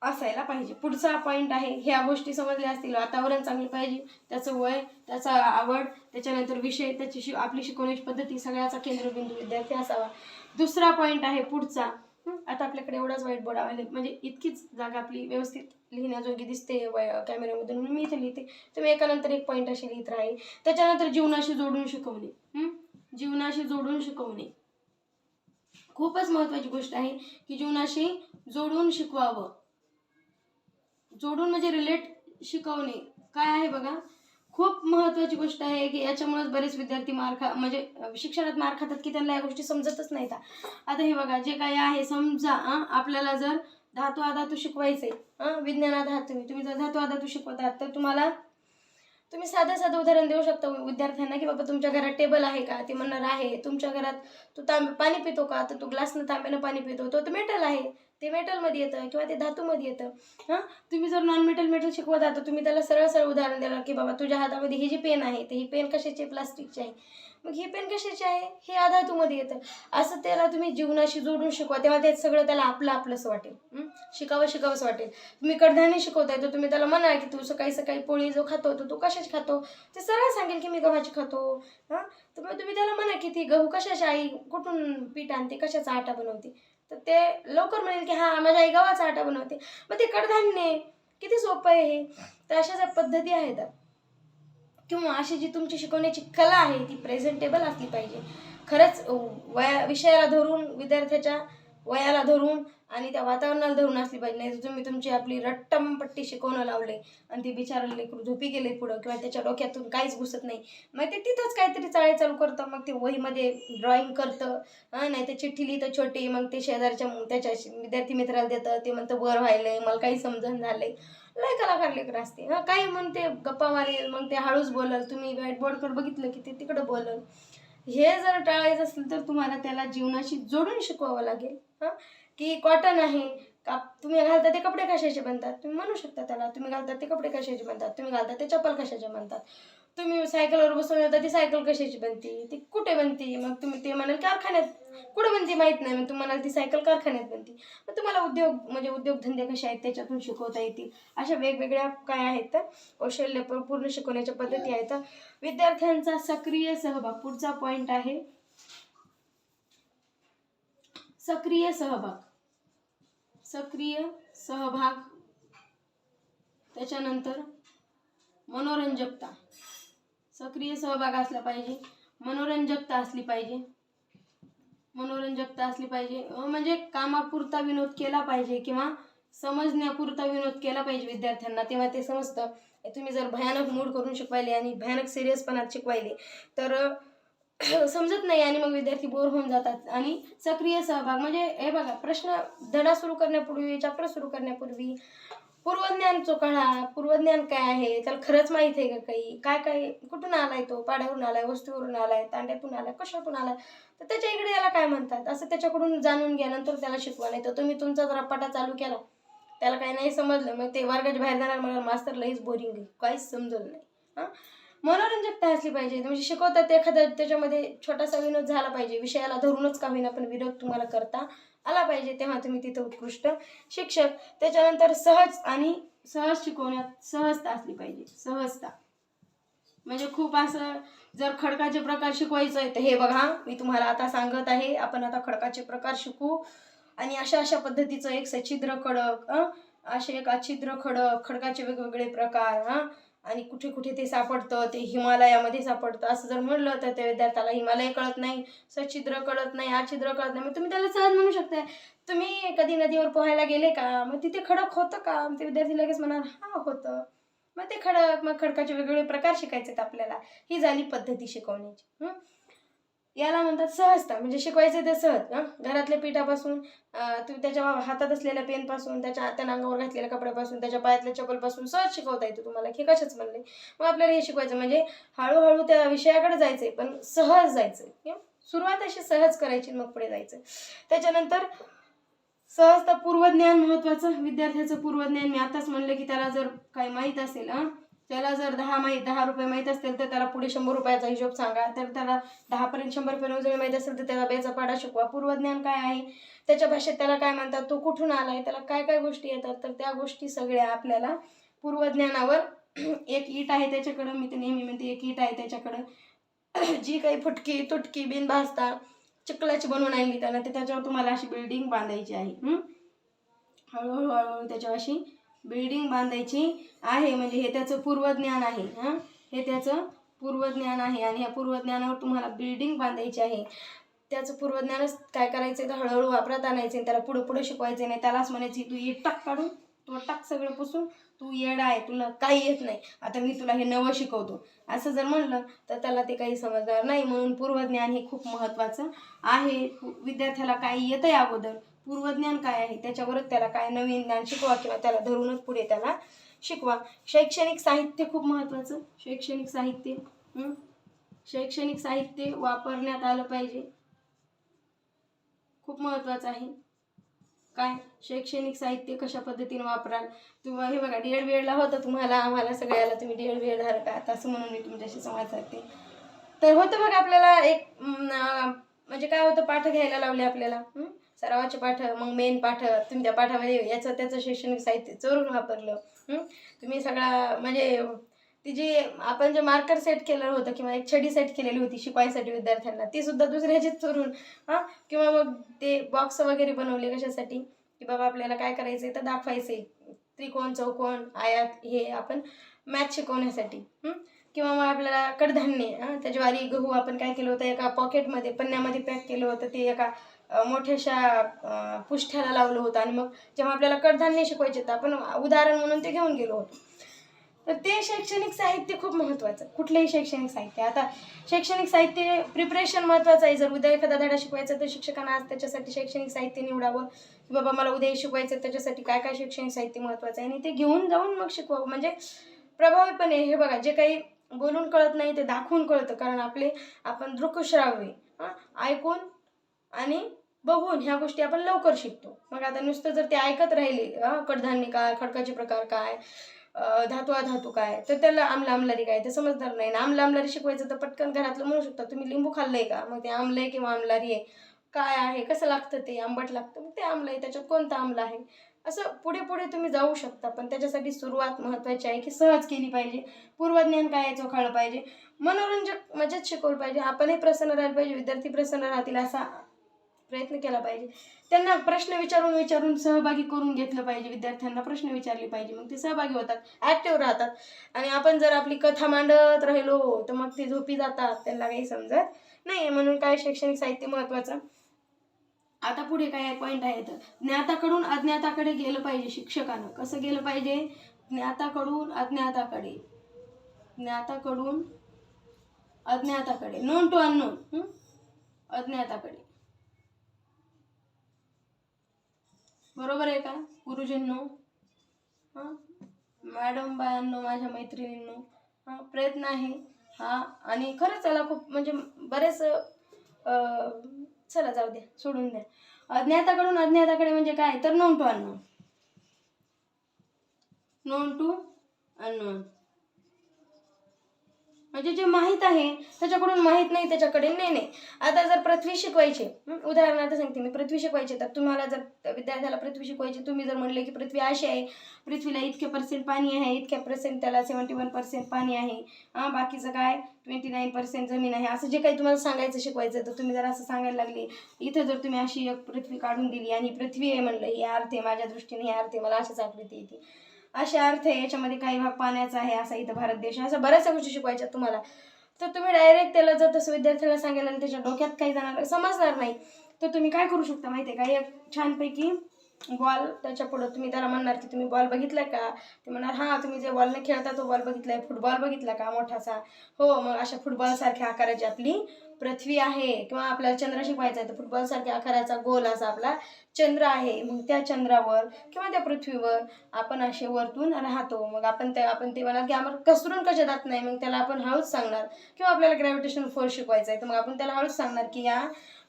असायला पाहिजे. पुढचा पॉईंट आहे, ह्या गोष्टी समजल्या असतील. वातावरण चांगलं पाहिजे, त्याचं वय, त्याचा आवड, त्याच्यानंतर विषय, त्याची आपली शिकवण्याची पद्धती, सगळ्याचा केंद्रबिंदू विद्यार्थी असावा. दुसरा पॉईंट आहे पुढचा. आता आपल्याकडे एवढाच व्हाईट बोर्ड आहे, म्हणजे इतकीच जागा आपली व्यवस्थित लिहिण्याजोगी दिसते कॅमेऱ्यामधून, म्हणून मी इथे लिहिते. तुम्ही एकानंतर एक पॉईंट अशी लिहित राहील. त्याच्यानंतर जीवनाशी जोडून शिकवणे. जीवनाशी जोडून शिकवणे खूपच महत्त्वाची गोष्ट आहे, की जीवनाशी जोडून शिकवावं. जोडून म्हणजे रिलेट शिकवणे काय आहे बघा, खूप महत्त्वाची गोष्ट आहे, की याच्यामुळेच बरेच विद्यार्थी म्हणजे शिक्षणात मार खातात, की त्यांना या गोष्टी समजतच नाहीत. आता हे बघा, जे काही आहे समजा आपल्याला जर धातू अधातू शिकवायचे, विज्ञानात आहात तुम्ही जर धातू अधातू शिकवत आहात, तर तुम्ही साधं उदाहरण देऊ शकता विद्यार्थ्यांना, की बाबा तुमच्या घरात टेबल आहे का? ते म्हणणार आहे. तुमच्या घरात तू पाणी पितो का? तर तू ग्लासनं तांब्यानं पाणी पितो, तो मेटल आहे, ते मेटलमध्ये येतं किंवा ते धातूमध्ये येतं. तुम्ही जर नॉन मेटल शिकवत आहात, तर तुम्ही त्याला सरळ उदाहरण देणार, की बाबा तुझ्या हातामध्ये ही जी पेन आहे, तर ही पेन कशाची? प्लास्टिकची आहे. मग ही पेन कशाची आहे? हे अधातूमध्ये येतं. असं त्याला तुम्ही जीवनाशी जोडून शिकवा, तेव्हा ते सगळं त्याला आपलंसं वाटेल, शिकावंसं वाटेल. तुम्ही कडधान्य शिकवताय, तर तुम्ही त्याला म्हणा, की तू सकाळी पोळी जो खातो, तर तू कशाची खातो? ते सरळ सांगेल, की मी गव्हाची खातो. तर मग तुम्ही त्याला म्हणा, की ती गहू कशाची आई कुठून पीठ आणते, कशाचा आटा बनवते? तर ते लवकर म्हणेल, की हां माझ्या आई गव्हाचा आटा बनवते. मग ते कडधान्य किती सोपं आहे हे. तर अशा ज्या पद्धती आहेत, किंवा अशी जी तुमची शिकवण्याची कला आहे, ती प्रेझेंटेबल असली पाहिजे. खरंच विषयाला धरून, विद्यार्थ्याच्या वयाला धरून आणि त्या वातावरणाला धरून असली पाहिजे. नाही तर तुम्ही तुमची आपली रट्टमपट्टी शिकवणं लावले आणि ते बिचारा लेकरू झोपी गेले पुढं, किंवा त्याच्या डोक्यातून काहीच घुसत नाही, मग ते तिथंच काहीतरी चाळे चालू करतं. मग ते वहीमध्ये ड्रॉइंग करतं, नाही तर चिठ्ठी लिहितं छोटी, मग ते शेजारच्या त्याच्या विद्यार्थी मित्राला देतं. ते म्हणतं बरं व्हायलंय, मला काही समजून झालंय. लय कलाकार लेकर असते. काही म्हणते गप्पा मारेल, मग ते हळूच बोलल, तुम्ही व्हाईट बोर्डकडे बघितलं की ते तिकडं बोलल. हे जर टाळायचं असेल, तर तुम्हाला त्याला जीवनाशी जोडून शिकवावं लागेल. की कॉटन आहे का, तुम्ही घालता ते कपडे कशाचे बनतात? तुम्ही म्हणू शकता त्याला, तुम्ही घालतात ते कपडे कशाचे बनतात, तुम्ही घालतात ते चप्पल कशाचे बनतात. तुम्ही सायकलवर बसून येता, ती सायकल कशाची बनते, ती कुठे बनते? मग तुम्ही ते म्हणाल कारखान्यात. कुठं बनते माहीत नाही, मग तुम्ही म्हणाल ती सायकल कारखान्यात बनते. मग तुम्हाला उद्योगधंदे कसे आहेत त्याच्यातून शिकवता येतील. अशा वेगवेगळ्या काय आहेत तर कौशल्य पूर्ण शिकवण्याच्या पद्धती आहेत. विद्यार्थ्यांचा सक्रिय सहभाग पुढचा पॉईंट आहे. सक्रिय सहभाग, त्याच्यानंतर मनोरंजकता. सक्रिय सहभाग असला पाहिजे, मनोरंजकता असली पाहिजे. म्हणजे कामापुरता विनोद केला पाहिजे किंवा समजण्यापुरता विनोद केला पाहिजे विद्यार्थ्यांना, तेव्हा ते समजतं. तुम्ही जर भयानक मूड करून शिकवायले आणि भयानक सिरियसपणात शिकवायले, तर समजत नाही आणि मग विद्यार्थी बोर होऊन जातात. आणि सक्रिय सहभाग म्हणजे हे बघा, धडा सुरू करण्यापूर्वी, चॅप्टर सुरू करण्यापूर्वी पूर्वज्ञान चोखाळा. पूर्वज्ञान काय आहे, त्याला खरंच माहीत आहे का काही, काय कुठून आलाय, तो पाड्यावरून आलाय, वस्तूवरून आलाय, तांड्यातून आलाय, कशातून आलाय, तर त्याच्या इकडे याला काय म्हणतात, असं त्याच्याकडून जाणून घ्या, नंतर त्याला शिकवा. नाही तर तुम्ही तुमचा जर रपाटा चालू केला, त्याला काही नाही समजलं, मग ते वर्गाच्या बाहेर जाणार, मला मास्तर लईच बोरिंग आहे, काहीच समजलं नाही. मनोरंजकता असली पाहिजे. म्हणजे शिकवतात एखाद्या त्याच्यामध्ये छोटासा विनोद झाला पाहिजे, विषयाला धरूनच का होईना, पण विनोद तुम्हाला करता आला पाहिजे, तेव्हा तुम्ही तिथं उत्कृष्ट शिक्षक. त्याच्यानंतर सहज शिकवण्यात सहजता असली पाहिजे. सहजता म्हणजे खूप असं, जर खडकाचे प्रकार शिकवायचं आहे, तर हे बघा मी तुम्हाला आता सांगत आहे, आपण आता खडकाचे प्रकार शिकू. आणि अशा पद्धतीचं एक सछिद्र खडक, असे एक अछिद्र खडक, खडकाचे वेगवेगळे प्रकार, आणि कुठे कुठे ते सापडतं, ते हिमालयामध्ये सापडतं. असं जर म्हणलं तर त्या विद्यार्थ्याला हिमालय कळत नाही, सछिद्र कळत नाही, अछिद्र कळत नाही, मग तुम्ही त्याला सहज म्हणू शकताय, तुम्ही कधी नदीवर पोहायला गेले का, मग तिथे खडक होतं का, ते विद्यार्थी लगेच म्हणाल हा होतं. मग ते मग खडकाचे वेगवेगळे प्रकार शिकायचे आपल्याला. ही झाली पद्धती शिकवण्याची. याला म्हणतात सहजता. म्हणजे शिकवायचं ते सहज. घरातल्या पिठापासून, तुम्ही त्याच्या हातात असलेल्या पेनपासून, त्याच्या अंगावर घातलेल्या कपड्यापासून, त्याच्या पायातल्या चप्पलपासून सहज शिकवता येतं तुम्हाला. हे कशाच म्हणले. मग आपल्याला हे शिकवायचं म्हणजे हळूहळू त्या विषयाकडे जायचंय, पण सहज जायचंय. सुरुवात अशी सहज करायची, मग पुढे जायचं. त्याच्यानंतर सहजता. पूर्वज्ञान महत्वाचं. विद्यार्थ्याचं पूर्वज्ञान मी आताच म्हणलं, की त्याला जर काही माहीत असेल, त्याला जर 10 रुपये माहीत असतील तर त्याला पुढे 100 रुपयाचा हिशोब सांगा. तर त्याला 10पर्यंत 100 जरी माहीत असेल तर त्याला बेचा पाडा शिकवा. पूर्वज्ञान काय आहे, त्याच्या भाषेत त्याला काय म्हणतात, तो कुठून आलाय, त्याला काय काय गोष्टी येतात, तर त्या गोष्टी सगळ्या आपल्याला पूर्वज्ञानावर एक ईट आहे त्याच्याकडं, मी तर नेहमी म्हणते एक ईट आहे त्याच्याकडं, जी काही फुटकी तुटकी बिनभाजता चिखलाची बनवून आणली त्यानं, ते त्याच्यावर तुम्हाला अशी बिल्डिंग बांधायची आहे. हळूहळू हळूहळू त्याच्यावर अशी बिल्डिंग बांधायची आहे. म्हणजे हे त्याचं पूर्वज्ञान आहे. हे त्याचं पूर्वज्ञान आहे आणि ह्या पूर्वज्ञानावर तुम्हाला बिल्डिंग बांधायची आहे. त्याचं पूर्वज्ञानच काय करायचं तर हळूहळू वापरात आणायचं, त्याला पुढं पुढं शिकवायचं नाही. त्यालाच म्हणायची तू ये टाक काढून, तू टाक सगळं पुसून, तू येडा आहे, तुला काही येत नाही, आता मी तुला हे नवं शिकवतो, असं जर म्हणलं तर त्याला ते काही समजणार नाही. म्हणून पूर्वज्ञान हे खूप महत्त्वाचं आहे. विद्यार्थ्याला काय येतंय अगोदर, पूर्वज्ञान काय आहे त्याच्यावरच त्याला काय नवीन ज्ञान शिकवा किंवा त्याला धरूनच पुढे त्याला शिकवा. शैक्षणिक साहित्य खूप महत्त्वाचं. शैक्षणिक साहित्य वापरण्यात आलं पाहिजे, खूप महत्त्वाचं आहे. काय शैक्षणिक साहित्य कशा पद्धतीने वापराल तुम्ही, हे बघा डी.एड. बी.एडला होतं तुम्हाला, आम्हाला सगळ्याला तुम्ही डी.एड. बी.एड धारक असं म्हणून मी तुमच्याशी संवाद साधते. तर होतं बघा आपल्याला एक म्हणजे काय होतं, पाठ घ्यायला लावले आपल्याला, सरावाचे पाठ, मग मेन पाठ, तुमच्या पाठामध्ये याचं त्याचं शैक्षणिक साहित्य चोरून वापरलं. तुम्ही सगळा म्हणजे ती जी आपण जे मार्कर सेट केलं होतं किंवा एक छडी सेट केलेली होती शिकवायसाठी विद्यार्थ्यांना, ती सुद्धा दुसऱ्याचीच चोरून किंवा मग ते बॉक्स वगैरे बनवले कशासाठी की बाबा आपल्याला काय करायचं तर दाखवायचे, त्रिकोण चौकोन आयात हे आपण मॅथ शिकवण्यासाठी. किंवा मग आपल्याला कडधान्य, त्या ज्वारी गहू आपण काय केलं होतं एका पॉकेटमध्ये पन्न्यामध्ये पॅक केलं होतं, ते एका मोठ्याशा पुष्ठ्याला लावलं होतं आणि मग जेव्हा आपल्याला कडधान्य शिकवायचे तर आपण उदाहरण म्हणून ते घेऊन गेलो होतो. तर ते शैक्षणिक साहित्य खूप महत्त्वाचं. कुठलंही शैक्षणिक साहित्य, आता शैक्षणिक साहित्य प्रिपरेशन महत्त्वाचं आहे. जर उद्या एखादा धडा शिकवायचा तर शिक्षकांना आज त्याच्यासाठी शैक्षणिक साहित्य निवडावं की बाबा मला उद्या शिकवायचं, त्याच्यासाठी काय काय शैक्षणिक साहित्य महत्त्वाचं आहे आणि ते घेऊन जाऊन मग शिकवावं. म्हणजे प्रभावीपणे, हे बघा जे काही बोलून कळत नाही ते दाखवून कळतं, कारण आपण दृकश्राव्य ऐकून आणि बघून ह्या गोष्टी आपण लवकर शिकतो. मग आता नुसतं जर ते ऐकत राहिले कडधान्य काय, खडकाचे प्रकार काय, धातू अधातू काय, तर त्याला आमलारी काय ते समजणार नाही. ना आमलारी शिकवायचं तर पटकन घरातलं म्हणू शकता तुम्ही लिंबू खाल्लंय का, मग ते आमलं आहे किंवा आमलारी आहे, काय आहे, कसं लागतं, ते आंबट लागतं, मग ते आमलं आहे, त्याच्यात कोणता आमला आहे, असं पुढे पुढे तुम्ही जाऊ शकता. पण त्याच्यासाठी सुरुवात महत्त्वाची आहे की सहज केली पाहिजे. पूर्वज्ञान काय आहे चोखाळलं पाहिजे, मनोरंजक मजेत शिकवलं पाहिजे, आपणही प्रसन्न राहायला पाहिजे, विद्यार्थी प्रसन्न राहतील असा प्रयत्न केला पाहिजे. त्यांना प्रश्न विचारून सहभागी करून घेतलं पाहिजे. विद्यार्थ्यांना प्रश्न विचारले पाहिजे, मग ते सहभागी होतात, ॲक्टिव्ह राहतात. आणि आपण जर आपली कथा मांडत राहिलो तर मग ते झोपी जातात, त्यांना काही समजत नाही. म्हणून काय शैक्षणिक साहित्य महत्त्वाचं. आता पुढे काय पॉईंट आहे तर ज्ञाताकडून अज्ञाताकडे गेलं पाहिजे. शिक्षकानं कसं गेलं पाहिजे, ज्ञाताकडून अज्ञाताकडे, नोन टू अननोन, अज्ञाताकडे. बरोबर आहे का गुरुजींनो, मॅडम बायांनो, माझ्या मैत्रिणींनो, प्रयत्न आहे हा. आणि खरंच त्याला खूप म्हणजे बरेच चला जाऊ द्या, सोडून द्या. अज्ञाताकडून अज्ञाताकडे म्हणजे काय तर नोन टू अननोन, म्हणजे जे माहीत आहे त्याच्याकडून माहीत नाही त्याच्याकडे नाही. आता जर पृथ्वी शिकवायची, उदाहरणार्थ सांगते मी, पृथ्वी शिकवायची तर तुम्हाला जर विद्यार्थ्याला पृथ्वी शिकवायची, तुम्ही जर म्हणले की पृथ्वी अशी आहे, पृथ्वीला इतके % पाणी आहे, इतक्या % त्याला 71% पाणी आहे, बाकीचं काय 29% जमीन आहे, असं जे काही तुम्हाला सांगायचं शिकवायचं, तर तुम्ही जर असं सांगायला लागले, इथं जर तुम्ही अशी एक पृथ्वी काढून दिली आणि पृथ्वी आहे म्हणलं, हे अर्थ आहे माझ्या दृष्टीने, हे अर्थ आहे, मला अशाच आकृती येते, असे अर्थ आहे, याच्यामध्ये काही भाग पाण्याचा आहे, असा इथं भारत देश आहे, असं बऱ्याचशा गोष्टी शिकवायच्या तुम्हाला. तर तुम्ही डायरेक्ट त्याला जर तसं विद्यार्थ्याला सांगायला आणि त्याच्या डोक्यात काही समजणार नाही, तर तुम्ही काय करू शकता माहिती आहे का, एक छानपैकी बॉल त्याच्या पुढं तुम्ही त्याला म्हणणार की तुम्ही बॉल बघितलाय का, ते म्हणणार हां, तुम्ही जे बॉलने खेळता तो बॉल बघितलाय, फुटबॉल बघितला का मोठासा, हो, मग अशा फुटबॉलसारख्या आकाराची आपली पृथ्वी आहे, किंवा आपल्याला चंद्र शिकवायचा आहे तर फुटबॉलसारख्या आकाराचा गोल असा आपला चंद्र आहे, मग त्या चंद्रावर किंवा त्या पृथ्वीवर आपण असे वरतून राहतो. मग आपण ते म्हणाल की आम्हाला कसरून कशा जात नाही, मग त्याला आपण हळूच सांगणार, किंवा आपल्याला ग्रॅव्हिटेशनल फोर्स शिकवायचा आहे तर मग आपण त्याला हळूच सांगणार की या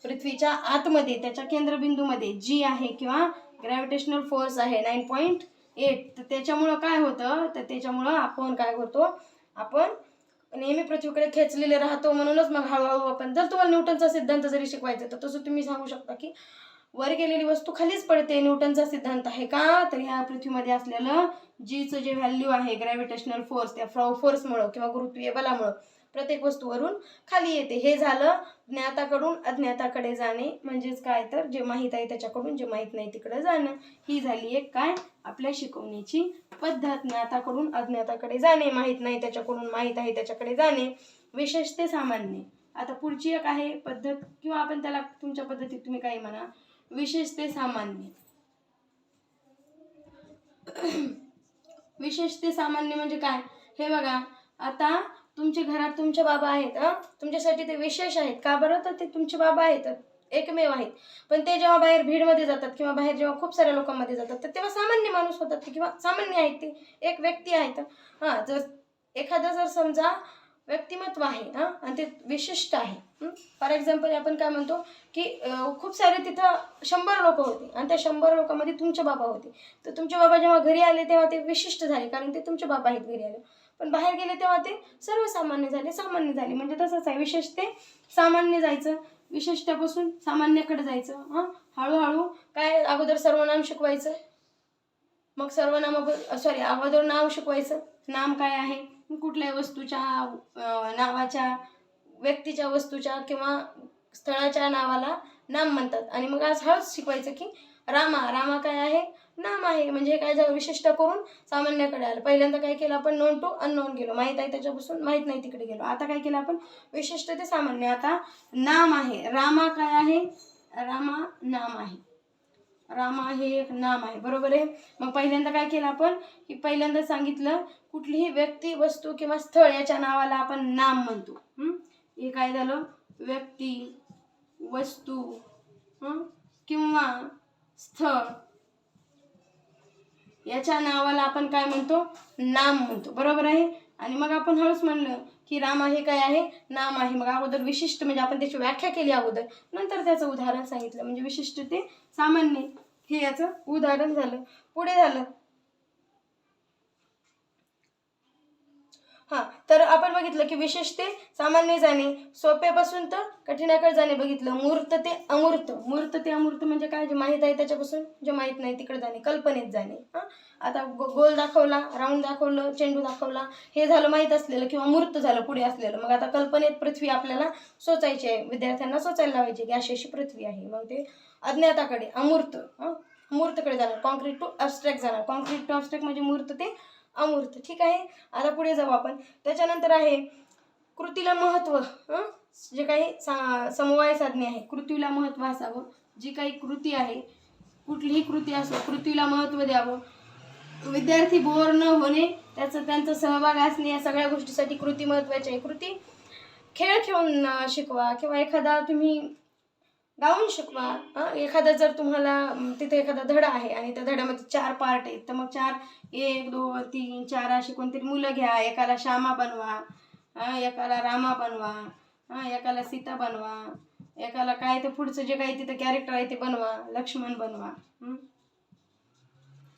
पृथ्वीच्या आतमध्ये त्याच्या केंद्रबिंदूमध्ये जी आहे किंवा ग्रॅव्हिटेशनल फोर्स आहे 9.9 8. तर त्याच्यामुळं काय होतं, तर त्याच्यामुळं आपण काय करतो, आपण नेहमी पृथ्वीकडे खेचलेले राहतो. म्हणूनच मग हळूहळू आपण, जर तुम्हाला न्यूटनचा सिद्धांत जरी शिकवायचा तर तसं तुम्ही सांगू शकता की वर गेलेली वस्तू खालीच पडते, न्यूटनचा सिद्धांत आहे का, तर ह्या पृथ्वीमध्ये असलेलं जीचं जे व्हॅल्यू आहे ग्रॅव्हिटेशनल फोर्स, त्या फोर्समुळं किंवा गुरुत्वीय बलामुळं प्रत्येक वस्तूवरून खाली येते. हे झालं ज्ञाताकडून अज्ञाताकडे जाणे, म्हणजेच काय, तर जे माहीत आहे त्याच्याकडून जे माहीत नाही तिकडे जाणं. ही झाली एक काय, आपल्या शिकवण्याची पद्धत. ज्ञाताकडून अज्ञाताकडे जाणे, माहीत नाही त्याच्याकडून माहीत आहे त्याच्याकडे जाणे, विशेष ते सामान्य. आता पुढची एक आहे पद्धत, किंवा आपण त्याला तुमच्या पद्धतीत तुम्ही काही म्हणा, विशेष ते सामान्य. विशेष ते सामान्य म्हणजे काय, हे बघा, आता तुमच्या घरात तुमचे बाबा आहेत, तुमच्यासाठी ते विशेष आहेत. का बरं, तर ते तुमचे बाबा आहेत, एकमेव आहेत. पण ते जेव्हा बाहेर भीडमध्ये जातात किंवा बाहेर जेव्हा खूप साऱ्या लोकांमध्ये जातात तर तेव्हा सामान्य माणूस होतात ते, किंवा सामान्य आहेत, ते एक व्यक्ती आहेत. जर एखादं जर समजा व्यक्तिमत्व आहे आणि ते विशिष्ट आहे. फॉर एक्झाम्पल आपण काय म्हणतो की खूप सारे तिथं 100 लोक होते आणि त्या 100 लोकांमध्ये तुमचे बाबा होते. तर तुमचे बाबा जेव्हा घरी आले तेव्हा ते विशिष्ट झाले, कारण ते तुमचे बाबा आहेत घरी आले. पण बाहेर गेले तेव्हा ते सर्वसामान्य झाले, सामान्य झाले. म्हणजे तसंच आहे, विशेष ते सामान्य जायचं, विशिष्टापासून सामान्याकडे जायचं. हळूहळू काय, अगोदर सर्वनाम शिकवायचं, मग अगोदर नाव शिकवायचं. नाम काय आहे, कुठल्याही वस्तूच्या नावाच्या, व्यक्तीच्या, वस्तूच्या किंवा स्थळाच्या नावाला नाम म्हणतात. आणि मग आज हळूच शिकवायचं की रामा काय आहे, नाम आहे. म्हणजे हे काय झालं, विशिष्ट करून सामान्याकडे आलं. पहिल्यांदा काय केलं आपण, नोन टू अननोन गेलो, माहीत आहे त्याच्यापासून माहीत नाही तिकडे गेलो. आता काय केलं आपण, विशिष्ट ते सामान्य. आता नाम आहे, रामा काय आहे, रामा नाम आहे, रामा हे एक नाम आहे, बरोबर आहे. मग पहिल्यांदा काय केलं आपण, की पहिल्यांदा सांगितलं कुठलीही व्यक्ती, वस्तू किंवा स्थळ याच्या नावाला आपण नाम म्हणतो. हे काय झालं, व्यक्ती, वस्तू किंवा स्थळ याच्या नावाला आपण काय म्हणतो, नाम म्हणतो, बरोबर आहे. आणि मग आपण हळूच म्हणलं की रामा हे काय आहे, नाम आहे. मग अगोदर विशिष्ट म्हणजे आपण त्याची व्याख्या केली अगोदर, नंतर त्याचं उदाहरण सांगितलं. म्हणजे विशिष्ट ते सामान्य हे याचं उदाहरण झालं. पुढे झालं, तर आपण बघितलं की विशेष ते सामान्य जाणे, सोप्यापासून तर कठीणाकडे जाणे बघितलं. मूर्त ते अमूर्त, मूर्त ते अमूर्त म्हणजे काय, जे माहीत आहे त्याच्यापासून जे माहीत नाही तिकडे जाणे, कल्पनेत जाणे. आता गोल दाखवला, राऊंड दाखवलं, चेंडू दाखवला, हे झालं माहीत असलेलं किंवा मूर्त झालं पुढे असलेलं. मग आता कल्पनेत पृथ्वी आपल्याला सोचायची आहे, विद्यार्थ्यांना सोचायला लावायची की अशी अशी पृथ्वी आहे. मग ते अज्ञाताकडे अमूर्त, मूर्तकडे जाणार, कॉन्क्रीट टू ॲब्स्ट्रॅक्ट जाणार. कॉन्क्रीट टू ॲब्स्ट्रॅक्ट म्हणजे मूर्त ते अमूर्त, ठीक आहे. आता पुढे जाऊ आपण. त्याच्यानंतर आहे कृतीला महत्त्व. जे काही समवाय साधने आहे, कृतीला महत्त्व असावं. जी काही कृती आहे, कुठलीही कृती असो, कृतीला महत्त्व द्यावं. विद्यार्थी बोर न होणे, त्यांचा सहभाग असणे, या सगळ्या गोष्टीसाठी कृती महत्त्वाची आहे. कृती खेळ खेळून शिकवा, किंवा एखादा तुम्ही गाऊन शिकवा. एखादा जर तुम्हाला तिथे एखादा धडा आहे आणि त्या धड्यामध्ये 4 पार्ट आहेत, तर मग 4, 1, 2, 3, 4 अशी कोणतरी मुलं घ्या. एकाला श्यामा बनवा, एकाला रामा बनवा, एकाला सीता बनवा, एकाला काय ते पुढचं जे काही तिथं कॅरेक्टर आहे ते बनवा, लक्ष्मण बनवा.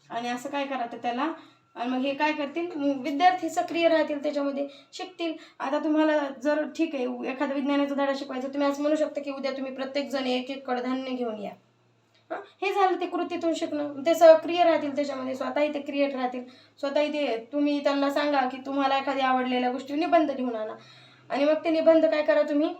आणि असं काय करा, तर त्याला, आणि मग हे काय करतील, विद्यार्थी सक्रिय राहतील, त्याच्यामध्ये शिकतील. आता तुम्हाला जर ठीक आहे एखादा विज्ञानाचा धडा शिकवायचा, तुम्ही असं म्हणू शकता की उद्या तुम्ही प्रत्येक जण एक एक कडधान्य घेऊन या. हे झालं ते कृतीतून शिकणं. ते सक्रिय राहतील त्याच्यामध्ये, स्वतःही ते क्रिएट राहतील, स्वतःही ते, तुम्ही त्यांना सांगा की तुम्हाला एखादी आवडलेल्या गोष्टी निबंध लिहून आणा, आणि मग ते निबंध काय करा, तुम्ही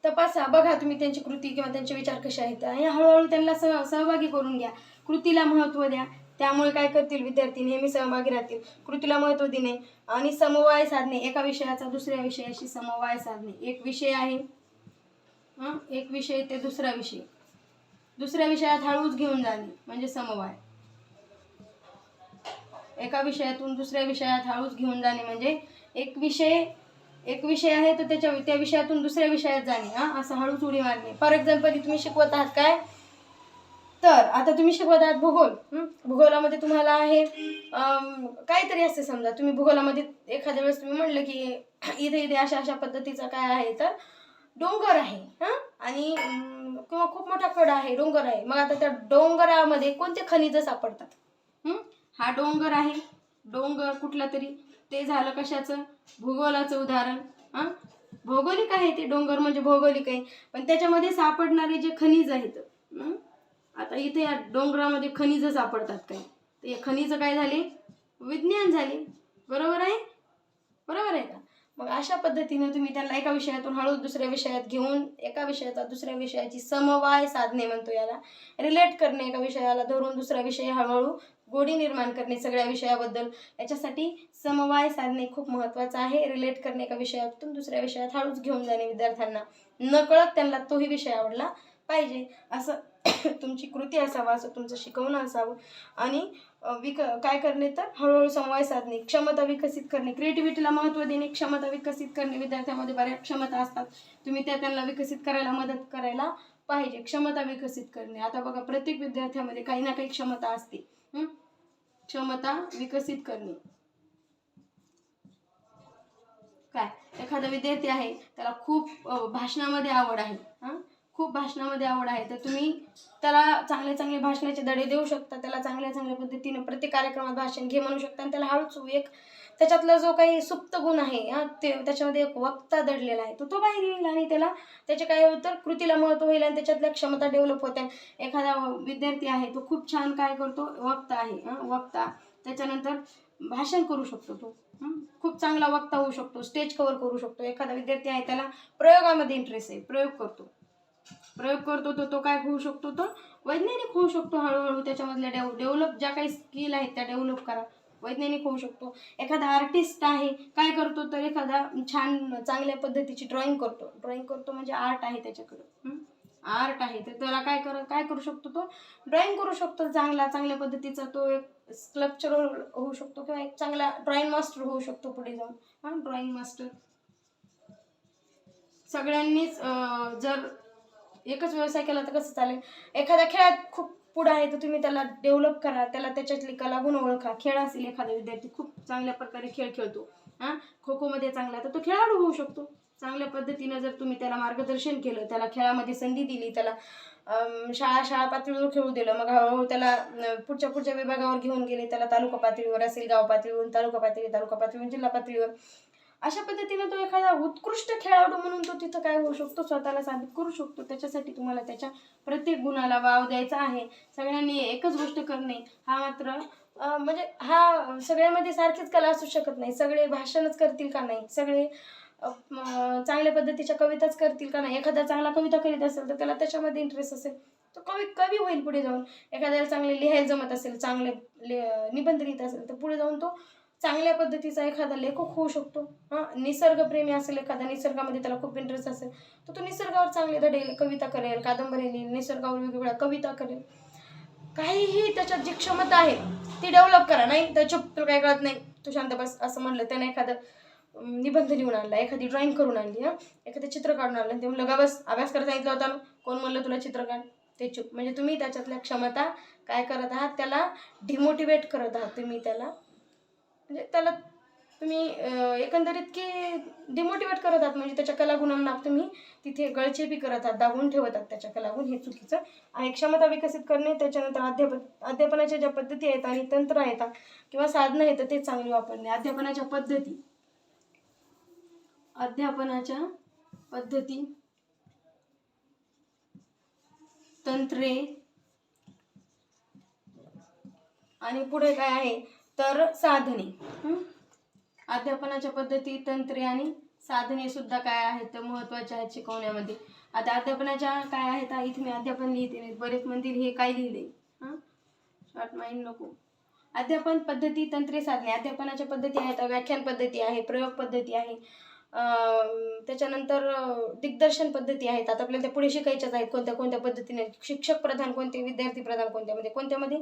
तपासा, बघा तुम्ही त्यांची कृती किंवा त्यांचे विचार कसे आहेत, आणि हळूहळू त्यांना सहभागी करून घ्या. कृतीला महत्त्व द्या, त्यामुळे काय करतील विद्यार्थी, नेहमी सहभागी राहतील. कृतीला महत्त्व देणे आणि समवाय साधणे, एका विषयाचा दुसऱ्या विषयाशी समवाय साधणे. एक विषय आहे, एक विषय ते दुसरा विषय, दुसऱ्या विषयात हळूच घेऊन जाणे म्हणजे समवाय. एका विषयातून दुसऱ्या विषयात हळूच घेऊन जाणे म्हणजे एक विषय आहे तर त्या विषयातून दुसऱ्या विषयात जाणे, असं हळूच उडी मारणे. फॉर एक्झाम्पल तुम्ही शिकवत आहात काय, तर आता तुम्ही शिकवत आहात भूगोल. भूगोलामध्ये तुम्हाला आहे काहीतरी असते, समजा तुम्ही भूगोलामध्ये एखाद्या वेळेस तुम्ही म्हणलं की इथे अशा अशा पद्धतीचं काय आहे, तर डोंगर आहे आणि किंवा खूप मोठा कडा आहे, डोंगर आहे. मग आता त्या डोंगरामध्ये कोणते खनिज सापडतात, हा डोंगर आहे, डोंगर कुठला तरी, ते झालं कशाचं, भूगोलाचं उदाहरण. हां, भौगोलिक आहे ते, डोंगर म्हणजे भौगोलिक आहे. पण त्याच्यामध्ये सापडणारे जे खनिज आहेत, आता इथे या डोंगरामध्ये खनिज सापडतात काही, तर हे खनिज काय झाले, विज्ञान झाले. बरोबर आहे, बरोबर आहे का? मग अशा पद्धतीने तुम्ही त्यांना एका विषयातून हळूच दुसऱ्या विषयात घेऊन, एका विषयाचा दुसऱ्या विषयाची समवाय साधणे म्हणतो याला, रिलेट करणे, एका विषयाला धरून दुसरा विषय हळूहळू गोडी निर्माण करणे सगळ्या विषयाबद्दल. याच्यासाठी समवाय साधणे खूप महत्त्वाचं आहे. रिलेट करणे, एका विषयातून दुसऱ्या विषयात हळूच घेऊन जाणे विद्यार्थ्यांना, नकळत त्यांना तोही विषय आवडला पाहिजे असं तुमची कृती असावं, असं तुमचं शिकवणं असावं. आणि काय करणे तर हळूहळू समवाय साधणे, क्षमता विकसित करणे, क्रिएटिव्हिटीला महत्त्व देणे, क्षमता विकसित करणे. विद्यार्थ्यामध्ये बऱ्याच क्षमता असतात, तुम्ही त्यांना विकसित करायला मदत करायला पाहिजे. क्षमता विकसित करणे, आता बघा प्रत्येक विद्यार्थ्यामध्ये काही ना काही क्षमता असते. क्षमता विकसित करणे काय, एखादा विद्यार्थी आहे त्याला खूप भाषणामध्ये आवड आहे, खूप भाषणामध्ये आवड आहे, तर तुम्ही त्याला चांगले चांगले भाषणाचे धडे देऊ शकता, त्याला चांगल्या चांगल्या पद्धतीने प्रत्येक कार्यक्रमात भाषण घे म्हणू शकता. आणि त्याला हळूच एक त्याच्यातला जो काही सुप्त गुण आहे, ते त्याच्यामध्ये एक वक्ता दडलेला आहे, तो बाहेर येईल आणि त्याला त्याचे काय होतं, कृतीला महत्त्व होईल आणि त्याच्यातल्या क्षमता डेव्हलप होत्या. एखादा विद्यार्थी आहे तो खूप छान काय करतो, वक्ता आहे, वक्ता, त्याच्यानंतर भाषण करू शकतो, तो खूप चांगला वक्ता होऊ शकतो, स्टेज कव्हर करू शकतो. एखादा विद्यार्थी आहे त्याला प्रयोगामध्ये इंटरेस्ट आहे, प्रयोग करतो तो काय होऊ शकतो, तो वैज्ञानिक होऊ शकतो. हळूहळू त्याच्यामधल्या डेव्हलप ज्या काही स्किल आहेत त्या डेव्हलप करा, वैज्ञानिक होऊ शकतो. एखादा आर्टिस्ट आहे काय करतो, तर एखादा छान चांगल्या पद्धतीची ड्रॉइंग करतो म्हणजे आर्ट आहे त्याच्याकडं, आर्ट आहे, तर त्याला काय करू शकतो, तो ड्रॉइंग करू शकतो चांगल्या पद्धतीचा, तो एक स्कल्पचर होऊ शकतो किंवा एक चांगला ड्रॉइंग मास्टर होऊ शकतो पुढे जाऊन. ड्रॉइंग मास्टर सगळ्यांनीच जर एकच व्यवसाय केला तर कसं चालेल. एखाद्या खेळात खूप पुढं आहे तर तुम्ही त्याला डेव्हलप करा, त्याला त्याच्यातली कलागुण ओळखा. खेळ असेल, एखादा विद्यार्थी खूप चांगल्या प्रकारे खेळ खेळतो, खो खोमध्ये चांगला, तर तो खेळाडू होऊ शकतो. चांगल्या पद्धतीनं जर तुम्ही त्याला मार्गदर्शन केलं, त्याला खेळामध्ये संधी दिली, त्याला शाळा पातळीवर खेळू दिलं, मग हळूहळू त्याला पुढच्या विभागावर घेऊन गेले, त्याला तालुका पातळीवर असेल, गाव पातळीवरून तालुका पातळीवरून जिल्हा पातळीवर, अशा पद्धतीने तो एखादा उत्कृष्ट खेळाडू म्हणून तो तिथं काय होऊ शकतो, स्वतःला साबित करू शकतो. त्याच्यासाठी तुम्हाला त्याच्या प्रत्येक गुणाला वाव द्यायचा आहे. सगळ्यांनी एकच गोष्ट करणे हा मात्र म्हणजे हा सगळ्यामध्ये सारखीच कला असू शकत नाही. सगळे भाषणच करतील का नाही, सगळे चांगल्या पद्धतीच्या कविताच करतील का नाही. एखादा चांगला कविता करीत असेल तर त्याला त्याच्यामध्ये इंटरेस्ट असेल, तो कवी होईल पुढे जाऊन. एखाद्याला चांगले लिहायला जमत असेल, चांगले निबंध लिहित असेल तर पुढे जाऊन तो चांगल्या पद्धतीचा एखादा लेखक होऊ शकतो. निसर्गप्रेमी असेल, एखादा निसर्गामध्ये त्याला खूप इंटरेस्ट असेल तर तो निसर्गावर चांगले धडे, कविता करेल, कादंबरी लिहिल, निसर्गावर वेगवेगळ्या कविता करेल. काहीही त्याच्यात जी क्षमता आहे ती डेव्हलप करा. नाही तर चुप, तुला काय कळत नाही, तू शांत बस असं म्हणलं, त्याने एखादं निबंध लिहून आणला, एखादी ड्रॉइंग करून आणली, एखादं चित्र काढून आणलं, ते म्हणलं का बस अभ्यास करायला सांगितलं होता ना, कोण म्हणलं तुला चित्र काढ, ते चुप. म्हणजे तुम्ही त्याच्यातल्या क्षमता काय करत आहात, त्याला डिमोटिवेट करत आहात. तुम्ही त्याला म्हणजे त्याला तुम्ही एकंदरीत की डिमोटिवेट करत आहात, म्हणजे त्याच्या कलागुणांना तुम्ही तिथे गळचेपी करत आहात, दाबून ठेवत आहात त्याच्या कलागुण. हे चुकीचं आहे. क्षमता विकसित करणे, त्याच्यानंतर अध्यापनाच्या ज्या पद्धती आहेत आणि तंत्र आहेत किंवा साधनं आहेत ते चांगली वापरणे. अध्यापनाच्या पद्धती, तंत्रे आणि पुढे काय आहे तर साधने. अध्यापनाच्या पद्धती, तंत्रे आणि साधने सुद्धा काय आहेत तर महत्त्वाचे आहेत शिकवण्यामध्ये. आता अध्यापनाच्या काय आहेत, इथे मी अध्यापन लिहिते नाही, बरेच म्हणतील हे काय लिहिले, शॉर्ट माइंड नको. अध्यापन पद्धती, तंत्रे, साधने. अध्यापनाच्या पद्धती आहेत, व्याख्यान पद्धती आहे, प्रयोग पद्धती आहे, त्याच्यानंतर दिग्दर्शन पद्धती आहेत. आता आपल्याला त्या पुढे शिकायच्याच आहेत, कोणत्या पद्धतीने, शिक्षक प्रधान कोणते, विद्यार्थी प्रधान कोणत्यामध्ये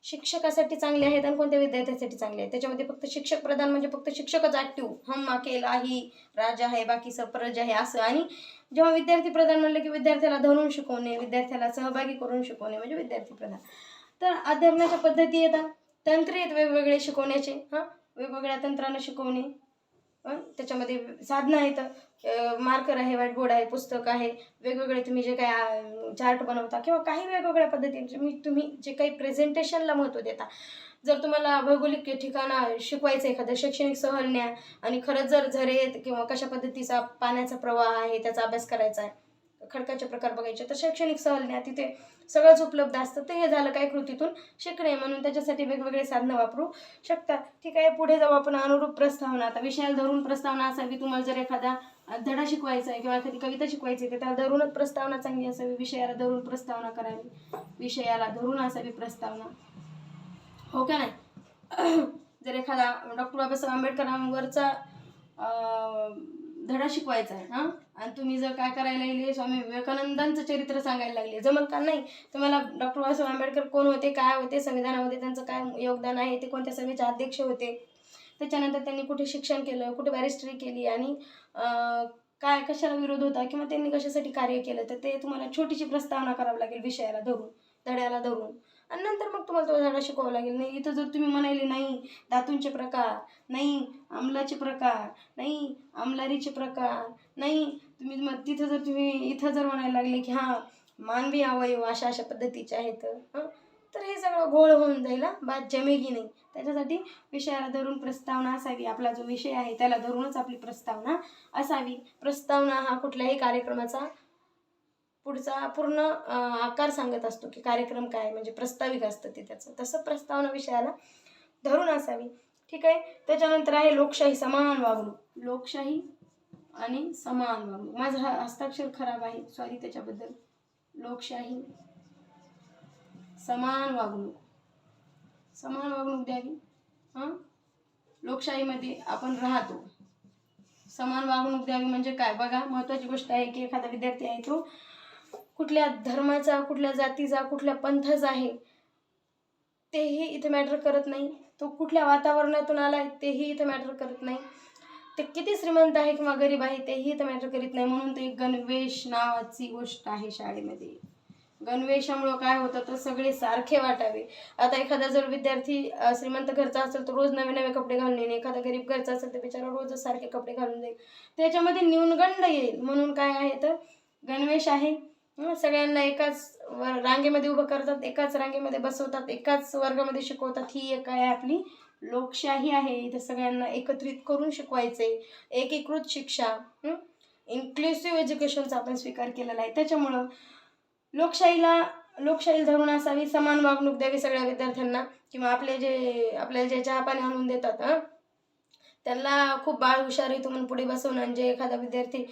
शिक्षकासाठी चांगले आहेत आणि कोणत्या विद्यार्थ्यांसाठी चांगले आहेत. त्याच्यामध्ये फक्त शिक्षक प्रधान म्हणजे फक्त शिक्षकच ॲक्टिव्ह, हम अकेला ही राजा आहे, बाकी सब प्रजा आहे असं. आणि जेव्हा विद्यार्थी प्रधान म्हणलं की विद्यार्थ्याला धरून शिकवणे, विद्यार्थ्याला सहभागी करून शिकवणे म्हणजे विद्यार्थी प्रधान. तर अध्यापनाच्या पद्धती येतात, तंत्रे आहेत वेगवेगळे शिकवण्याचे, वेगवेगळ्या तंत्रानं शिकवणे. त्याच्यामध्ये साधनं आहेत, मार्कर आहे, व्हाईटबोर्ड आहे, पुस्तक आहे, वेगवेगळे तुम्ही जे काही चार्ट बनवता किंवा काही वेगवेगळ्या पद्धतीने तुम्ही जे काही प्रेझेंटेशनला महत्त्व देता. जर तुम्हाला भौगोलिक ठिकाणं शिकवायचं एखादं शैक्षणिक सहल न्या आणि खरंच जर झरे किंवा कशा पद्धतीचा पाण्याचा प्रवाह आहे त्याचा अभ्यास करायचा आहे, खडकाचे प्रकार बघायचे, तर शैक्षणिक सहल न्या, तिथे सगळंच उपलब्ध असतं. ते हे झालं काही कृतीतून शिकणे, म्हणून त्याच्यासाठी वेगवेगळे साधनं वापरू शकता. ठीक आहे, पुढे जाऊ आपण अनुरूप प्रस्तावना. आता विषयाला धरून प्रस्तावना असावी. तुम्हाला जर एखादा धडा शिकवायचा आहे किंवा एखादी कविता शिकवायची आहे तर त्याला धरूनच प्रस्तावना चांगली असावी. विषयाला धरून प्रस्तावना करावी, विषयाला धरून असावी प्रस्तावना, हो का नाही. जर एखादा डॉक्टर बाबासाहेब आंबेडकरांवरचा धडा शिकवायचा आहे आणि तुम्ही जर काय करायला लागले, स्वामी विवेकानंदांचं चरित्र सांगायला लागले, जमल का नाही. तुम्हाला डॉक्टर बाबासाहेब आंबेडकर कोण होते, काय होते, संविधानामध्ये त्यांचं काय योगदान आहे, ते कोणत्या सभेचे अध्यक्ष होते, त्याच्यानंतर त्यांनी कुठे शिक्षण केलं, कुठे बॅरिस्टरी केली आणि काय कशाला विरोध होता किंवा त्यांनी कशासाठी कार्य केलं, तर ते तुम्हाला छोटीशी प्रस्तावना करावी लागेल विषयाला धरून, धड्याला धरून, आणि नंतर मग तुम्हाला तो धडा शिकवावा लागेल. नाही इथं जर तुम्ही म्हणाले नाही धातूंचे प्रकार, नाही अम्लाचे प्रकार, नाही आमलारीचे प्रकार, नाही तुम्ही मग तिथं जर तुम्ही इथं जर म्हणायला लागले की हां मानवी अवयव अशा अशा पद्धतीचे आहेत, तर हे सगळं घोळ होऊन जाईल, बात जमेगी नाही. त्याच्यासाठी विषयाला धरून प्रस्तावना असावी. आपला जो विषय आहे त्याला धरूनच आपली प्रस्तावना असावी. प्रस्तावना हा कुठल्याही कार्यक्रमाचा पुढचा पूर्ण आकार सांगत असतो की कार्यक्रम काय, म्हणजे प्रस्ताविक असतं ते त्याचं. तसं प्रस्तावना विषयाला धरून असावी. ठीक आहे, त्याच्यानंतर आहे लोकशाही समान वागणूक. लोकशाही आणि समान वागणूक. माझं हस्ताक्षर खराब आहे, सॉरी त्याच्याबद्दल. लोकशाही समान वागणूक, समान वागणूक द्यावी. लोकशाहीमध्ये आपण राहतो, समान वागणूक द्यावी म्हणजे काय बघा, महत्त्वाची गोष्ट आहे की एखादा विद्यार्थी आहे तो कुठल्या धर्माचा, कुठल्या जातीचा, कुठल्या पंथाचा आहे तेही इथे मॅटर करत नाही. तो कुठल्या वातावरणातून आलाय तेही इथे मॅटर करत नाही. ते किती श्रीमंत आहे किंवा गरीब आहे तेही इथे मॅटर करीत नाही. म्हणून ते गणवेश नावाची गोष्ट आहे शाळेमध्ये. गणवेशामुळं काय होतं तर सगळे सारखे वाटावे. आता एखादा जर विद्यार्थी श्रीमंत घरचा असेल तर रोज नवे नवे कपडे घालून येईल, एखादा गरीब घरचा असेल तर बिचारा रोजच सारखे कपडे घालून जाईल, त्याच्यामध्ये न्यूनगंड येईल. म्हणून काय आहे तर गणवेश आहे, सगळ्यांना एकाच रांगेमध्ये उभं करतात, एकाच रांगेमध्ये बसवतात, एकाच वर्गामध्ये शिकवतात. ही एक आहे आपली लोकशाही आहे. इथे सगळ्यांना एकत्रित करून शिकवायचे, एकीकृत शिक्षा, इन्क्लुसिव्ह एज्युकेशनचा आपण स्वीकार केलेला आहे. त्याच्यामुळं लोकशाहीला धरून असावी. समान वागणूक द्यावी सगळ्या विद्यार्थ्यांना. किंवा आपल्याला जे चहा पाणी आणून देतात त्यांना खूप बाळ हुशार आहे म्हणून पुढे बसवणं, आणि जे एखादा विद्यार्थी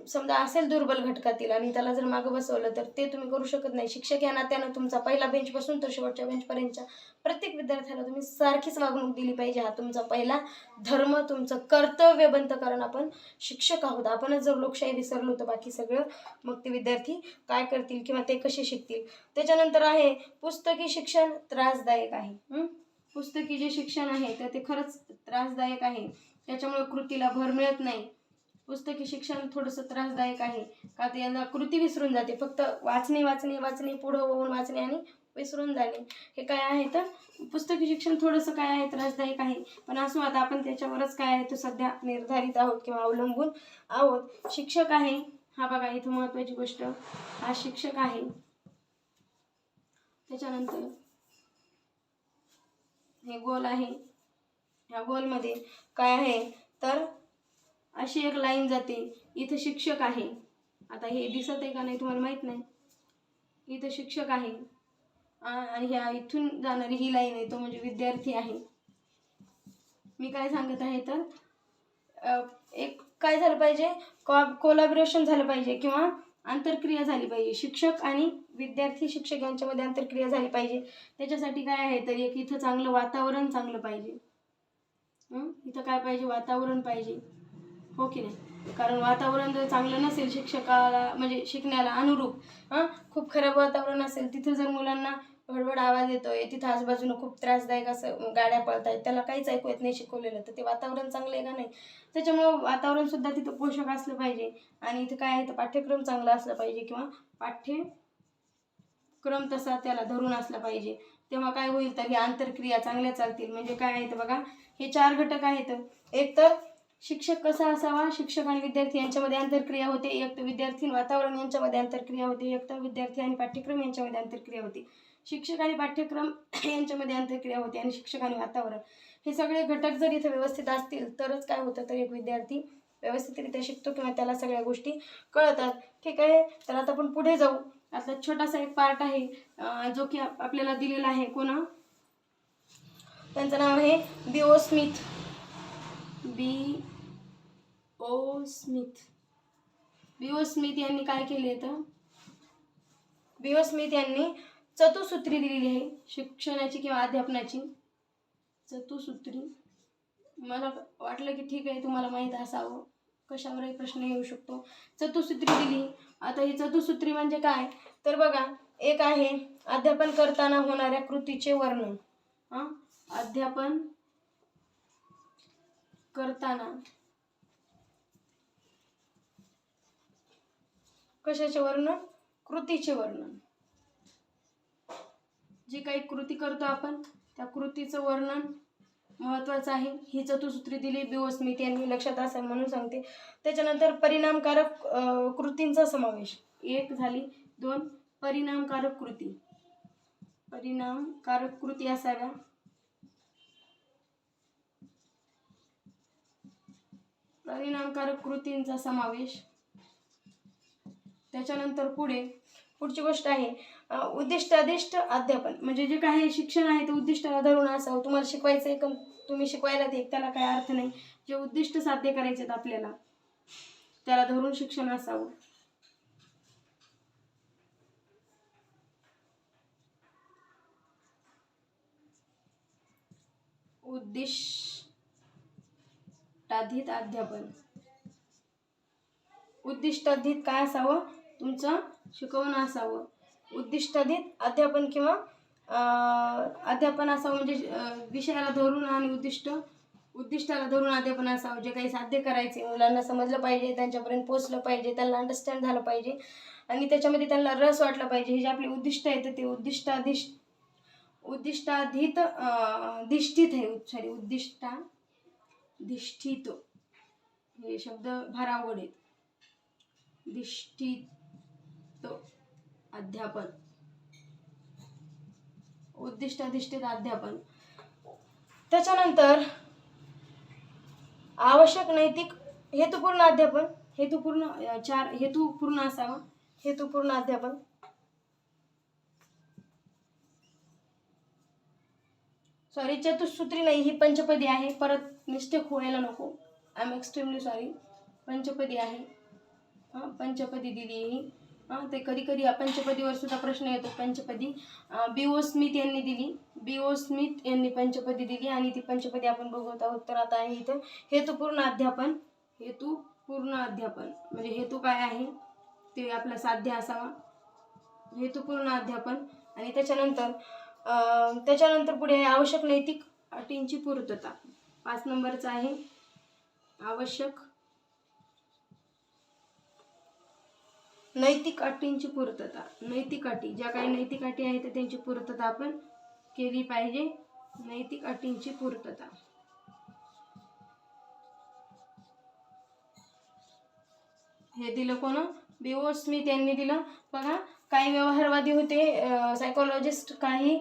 समजा असेल दुर्बल घटकातील आणि त्याला जर मागं बसवलं तर ते तुम्ही करू शकत नाही. शिक्षक या नात्यानं तुमचा पहिला बेंचपासून तर शेवटच्या बेंचपर्यंतच्या प्रत्येक विद्यार्थ्याला तुम्ही सारखीच वागणूक दिली पाहिजे. हा तुमचा पहिला धर्म, तुमचं कर्तव्य बनतं. कारण आपण शिक्षक आहोत. आपणच जर लोकशाही विसरलो तर बाकी सगळं मग ते विद्यार्थी काय करतील किंवा ते कसे शिकतील. त्याच्यानंतर आहे पुस्तकी शिक्षण त्रासदायक आहे. पुस्तकी जे शिक्षण आहे तर ते खरंच त्रासदायक आहे. त्याच्यामुळे कृतीला भर मिळत नाही. पुस्तकी शिक्षण थोडंसं त्रासदायक आहे का ते यांना कृती विसरून जाते. फक्त वाचणे पुढं होऊन वाचणे आणि विसरून जाणे हे काय आहे तर पुस्तकी शिक्षण थोडंसं काय आहे त्रासदायक आहे. पण असो आता आपण त्याच्यावरच काय आहे तो सध्या निर्धारित आहोत किंवा अवलंबून आहोत. शिक्षक आहे हा बघा इथं महत्त्वाची गोष्ट, हा शिक्षक आहे. त्याच्यानंतर हे गोल आहे, ह्या गोलमध्ये काय आहे तर अशी एक लाईन जाते. इथं शिक्षक आहे. आता हे दिसत आहे का नाही तुम्हाला माहीत नाही. इथं शिक्षक आहे आणि ह्या इथून जाणारी ही लाईन आहे तो म्हणजे विद्यार्थी आहे. मी काय सांगत आहे तर एक काय झालं पाहिजे, कोलॅबोरेशन झालं पाहिजे किंवा आंतरक्रिया झाली पाहिजे. शिक्षक आणि विद्यार्थी, शिक्षक यांच्यामध्ये आंतरक्रिया झाली पाहिजे. त्याच्यासाठी काय आहे तर एक इथं चांगलं वातावरण चांगलं पाहिजे. इथं काय पाहिजे, वातावरण पाहिजे, हो की नाही. कारण वातावरण जर चांगलं नसेल शिक्षकाला म्हणजे शिकण्याला अनुरूप, खूप खराब वातावरण असेल, तिथं जर मुलांना भडभड आवाज येतोय, तिथं आजूबाजूला खूप त्रासदायक असं गाड्या पळतायत, त्याला काहीच ऐकू येत नाही शिकवलेलं, तर ते वातावरण चांगलं आहे का नाही. त्याच्यामुळं वातावरणसुद्धा तिथं पोषक असलं पाहिजे. आणि इथं काय आहे तर पाठ्यक्रम चांगला असला पाहिजे किंवा पाठ्यक्रम तसा त्याला धरून असला पाहिजे. तेव्हा काय होईल तर ही आंतरक्रिया चांगल्या चालतील. म्हणजे काय आहे तर बघा हे 4 घटक आहेत. एक तर शिक्षक कसा असावा? शिक्षक आणि विद्यार्थी यांच्यामध्ये आंतरक्रिया होते, एक तर विद्यार्थी वातावरण यांच्यामध्ये आंतरक्रिया होते, एक तर विद्यार्थी आणि पाठ्यक्रम यांच्यामध्ये आंतरक्रिया होते. शिक्षक आणि पाठ्यक्रम यांच्यामध्ये आंतरक्रिया होते आणि शिक्षक आणि वातावरण हे सगळे घटक जर इथे व्यवस्थित असतील तरच काय होतं, तर एक विद्यार्थी व्यवस्थितरित्या शिकतो किंवा त्याला सगळ्या गोष्टी कळतात. ठीक आहे, तर आता आपण पुढे जाऊ. आता छोटासा एक पार्ट आहे जो की आपल्याला दिलेला आहे. कोणा? त्यांचं नाव आहे B.O. Smith. B.O. Smith. B.O. Smith यांनी काय केले तर B.O. स्मिथ यांनी चतुसूत्री दिलेली आहे शिक्षणाची किंवा अध्यापनाची. चतुसूत्री. मला वाटलं की ठीक आहे तुम्हाला माहीत असावं, कशावरही प्रश्न येऊ शकतो. चतुसूत्री दिली. आता ही चतुसूत्री म्हणजे काय तर बघा, एक आहे अध्यापन करताना होणाऱ्या कृतीचे वर्णन. अध्यापन करताना कशाचे वर्णन? कृतीचे वर्णन. जी काही कृती करतो आपण त्या कृतीचं वर्णन महत्त्वाचं आहे. ही चतुसूत्री दिली B.O. स्मिथ यांनी, लक्षात असेल म्हणून सांगते. त्याच्यानंतर परिणामकारक कृतींचा समावेश. एक झाली. 2 परिणामकारक कृती. परिणामकारक कृती असाव्या. परिणामकारक कृतींचा समावेश. त्याच्यानंतर पुढची गोष्ट आहे उद्दिष्टाधिष्ठ अध्यापन. म्हणजे जे काही शिक्षण आहे ते उद्दिष्टाला धरून असावं. तुम्हाला शिकवायचं आहे, तुम्ही शिकवायला ते त्याला काही अर्थ नाही. जे उद्दिष्ट साध्य करायचे आपल्याला त्याला धरून शिक्षण असावं. उद्दिष्टाधित अध्यापन. उद्दिष्टाधित काय असावं? तुमचं शिकवणं असावं. उद्दिष्टाधित अध्यापन किंवा अध्यापन असावं म्हणजे विषयाला धरून आणि उद्दिष्टाला धरून अध्यापन असावं. जे काही साध्य करायचे मुलांना समजलं पाहिजे, त्यांच्यापर्यंत पोहोचलं पाहिजे, त्यांना अंडरस्टँड झालं पाहिजे आणि त्याच्यामध्ये त्यांना रस वाटला पाहिजे. हे जे आपले उद्दिष्ट आहेत ते उद्दिष्टाधिष्ठित आहे. उद्दिष्टाधिष्ठित हे शब्द फार अवघड आहेत. दिष्टित अध्यापन. उद्दिष्टाधिष्ठित अध्यापन. त्याच्यानंतर आवश्यक नैतिक हेतुपूर्ण अध्यापन. हेतुपूर्ण असावा. हेतुपूर्ण अध्यापन. सॉरी, चतुसूत्री नाही, ही पंचपदी आहे. परत मिस्टेक व्हायला नको. I am extremely sorry. पंचपदी आहे. पंचपदी दिली ही. ते कधी कधी पंचपदीवर सुद्धा प्रश्न येतो. पंचपदी B.O. स्मिथ यांनी दिली. B.O. स्मिथ यांनी पंचपदी दिली आणि ती पंचपदी आपण बघत आहोत. तर आता आहे इथं हेतुपूर्ण अध्यापन. हेतुपूर्ण अध्यापन म्हणजे हेतू काय आहे ते आपला साध्य असावा. हेतुपूर्ण अध्यापन. आणि त्याच्यानंतर पुढे आहे आवश्यक नैतिक अटींची पूर्तता. 5 नंबरचा आहे आवश्यक नैतिक अटींची पूर्तता. नैतिक अटी, ज्या काही नैतिक अटी आहेत त्यांची पूर्तता आपण केली पाहिजे. नैतिक अटींची पूर्तता. हे दिलं कोण? B.O. स्मिथ यांनी दिलं. बघा, काही व्यवहारवादी होते सायकोलॉजिस्ट, काही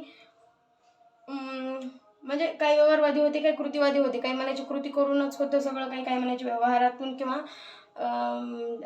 म्हणजे काही व्यवहारवादी होते, काही कृतीवादी होते. काही म्हणायचे कृती करूनच होतं सगळं काही, काही म्हणायचे व्यवहारातून किंवा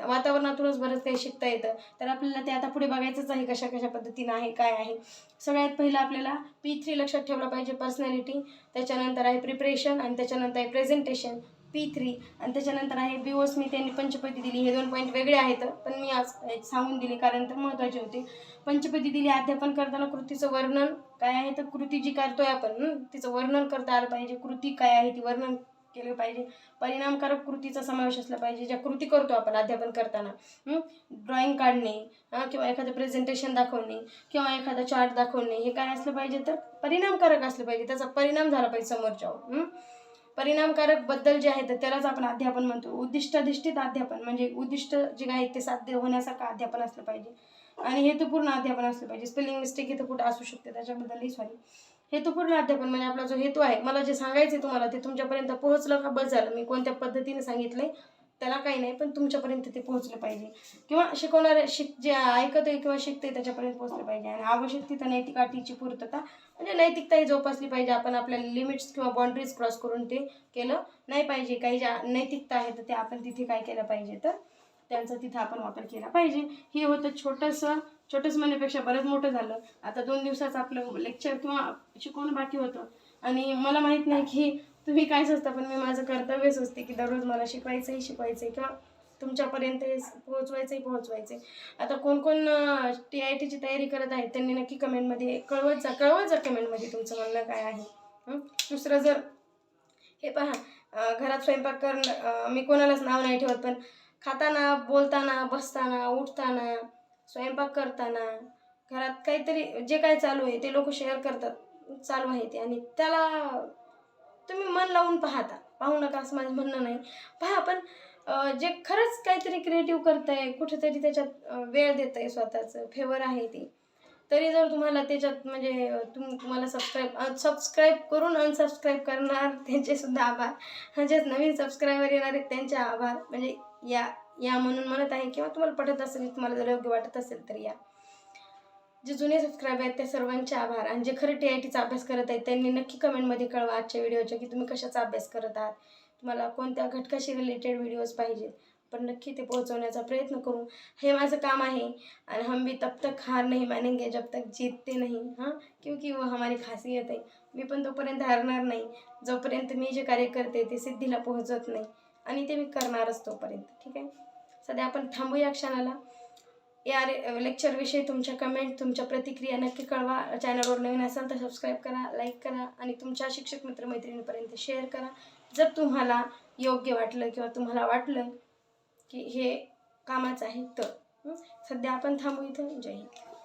वातावरणातूनच बरंच काही शिकता येतं. तर आपल्याला ते आता पुढे बघायचंच आहे कशा कशा पद्धतीनं आहे, काय आहे. सगळ्यात पहिलं आपल्याला P3 लक्षात ठेवलं पाहिजे, पर्सनॅलिटी. त्याच्यानंतर आहे प्रिपरेशन आणि त्याच्यानंतर आहे प्रेझेंटेशन, P3. आणि त्याच्यानंतर आहे B.O. स्मिथ यांनी पंचपदी दिली. हे 2 पॉईंट वेगळे आहेत पण मी आज सांगून दिले कारण तर महत्त्वाचे होते. पंचपदी दिली. अध्यापन करताना कृतीचं वर्णन काय आहे तर कृती जी करतोय आपण तिचं वर्णन करता आलं पाहिजे. कृती काय आहे ती वर्णन केलं पाहिजे. परिणामकारक कृतीचा समावेश असला पाहिजे. ज्या कृती करतो आपण अध्यापन करताना, ड्रॉइंग काढणे किंवा एखादं प्रेझेंटेशन दाखवणे किंवा एखादा चार्ट दाखवणे, हे काय असलं पाहिजे तर परिणामकारक असलं पाहिजे. त्याचा परिणाम झाला पाहिजे समोरच्यावर. परिणामकारक बद्दल जे आहे तर त्यालाच आपण अध्यापन म्हणतो. उद्दिष्टाधिष्ठित अध्यापन म्हणजे उद्दिष्ट जे आहेत ते साध्य होण्यासारखं अध्यापन असलं पाहिजे आणि हेतुपूर्ण अध्यापन असलं पाहिजे. स्पेलिंग मिस्टेक इथं कुठं असू शकते त्याच्याबद्दलही सॉरी. हेतुपूर्ण अध्यापन म्हणजे आपला जो हेतू आहे, मला जे सांगायचं तुम्हाला ते तुमच्यापर्यंत पोहोचलं का बस झालं. मी कोणत्या पद्धतीने सांगितलंय त्याला काही नाही, पण तुमच्यापर्यंत ते पोहोचलं पाहिजे किंवा शिकवणारे जे ऐकतोय किंवा शिकते त्याच्यापर्यंत पोहोचलं पाहिजे. आणि आवश्यक तिथं नैतिक अटीची पूर्तता म्हणजे नैतिकताही जोपासली पाहिजे. आपण आपल्या लिमिट्स किंवा बाउंड्रीज क्रॉस करून ते केलं नाही पाहिजे. काही ज्या नैतिकता आहे तर ते आपण तिथे काय केलं पाहिजे, तर त्यांचा तिथं आपण वापर केला पाहिजे. हे होतं छोटंसं म्हणण्यापेक्षा बरंच मोठं झालं. आता 2 दिवसाचं आपलं लेक्चर किंवा शिकवणं बाकी होतं आणि मला माहीत नाही की तुम्ही काय सुचता, पण मी माझं कर्तव्यच असते की दररोज मला शिकवायचंही किंवा तुमच्यापर्यंत पोहोचवायचं. आता कोण TITची तयारी करत आहे त्यांनी नक्की कमेंटमध्ये कळवत जा कमेंटमध्ये तुमचं म्हणणं काय आहे. दुसरं जर हे पहा, घरात स्वयंपाक करणं, मी कोणालाच नाव नाही ठेवत, पण खाताना, बोलताना, बसताना, उठताना, स्वयंपाक करताना घरात काहीतरी जे काय चालू आहे ते लोक शेअर करतात, चालू आहे ते, आणि त्याला तुम्ही मन लावून पाहू नका असं माझं म्हणणं नाही. पहा, पण जे खरंच काहीतरी क्रिएटिव्ह करतंय, कुठेतरी त्याच्यात वेळ देतंय, स्वतःचं फेवर आहे ते, तरी जर तुम्हाला त्याच्यात म्हणजे तुम्हाला सबस्क्राईब करून अनसबस्क्राईब करणार त्यांचेसुद्धा आभार. म्हणजे नवीन सबस्क्रायबर येणार आहेत त्यांचे आभार. म्हणजे या म्हणून म्हणत आहे, किंवा तुम्हाला पटत असेल, तुम्हाला जर योग्य वाटत असेल तर या. जे जुने सबस्क्रायबर आहेत त्या सर्वांचे आभार. आणि जे खरं TITचा अभ्यास करत आहेत त्यांनी नक्की कमेंटमध्ये कळवा आजच्या व्हिडिओच्या की तुम्ही कशाचा अभ्यास करत आहात, तुम्हाला कोणत्या घटकाशी रिलेटेड व्हिडिओज पाहिजेत. पण नक्की ते पोहोचवण्याचा प्रयत्न करू. हे माझं काम आहे. आणि हम भी तब तक हार नहीं मानेंगे जब तक जीतते नहीं, क्योंकि वो हमारी खासियत आहे. मी पण तोपर्यंत हारणार नाही जोपर्यंत मी जे कार्य करते ते सिद्धीला पोहोचत नाही, आणि ते मी करणारच तोपर्यंत. ठीक आहे, सध्या आपण थांबूया क्षणाला. या लेक्चरविषयी तुमच्या कमेंट, तुमच्या प्रतिक्रिया नक्की कळवा. चॅनलवर नवीन असाल तर सबस्क्राईब करा, लाईक करा आणि तुमच्या शिक्षक मित्रमैत्रिणींपर्यंत शेअर करा जर तुम्हाला योग्य वाटलं किंवा तुम्हाला वाटलं की हे कामाचं आहे तर. सध्या आपण थांबू इथं. जय हिंद.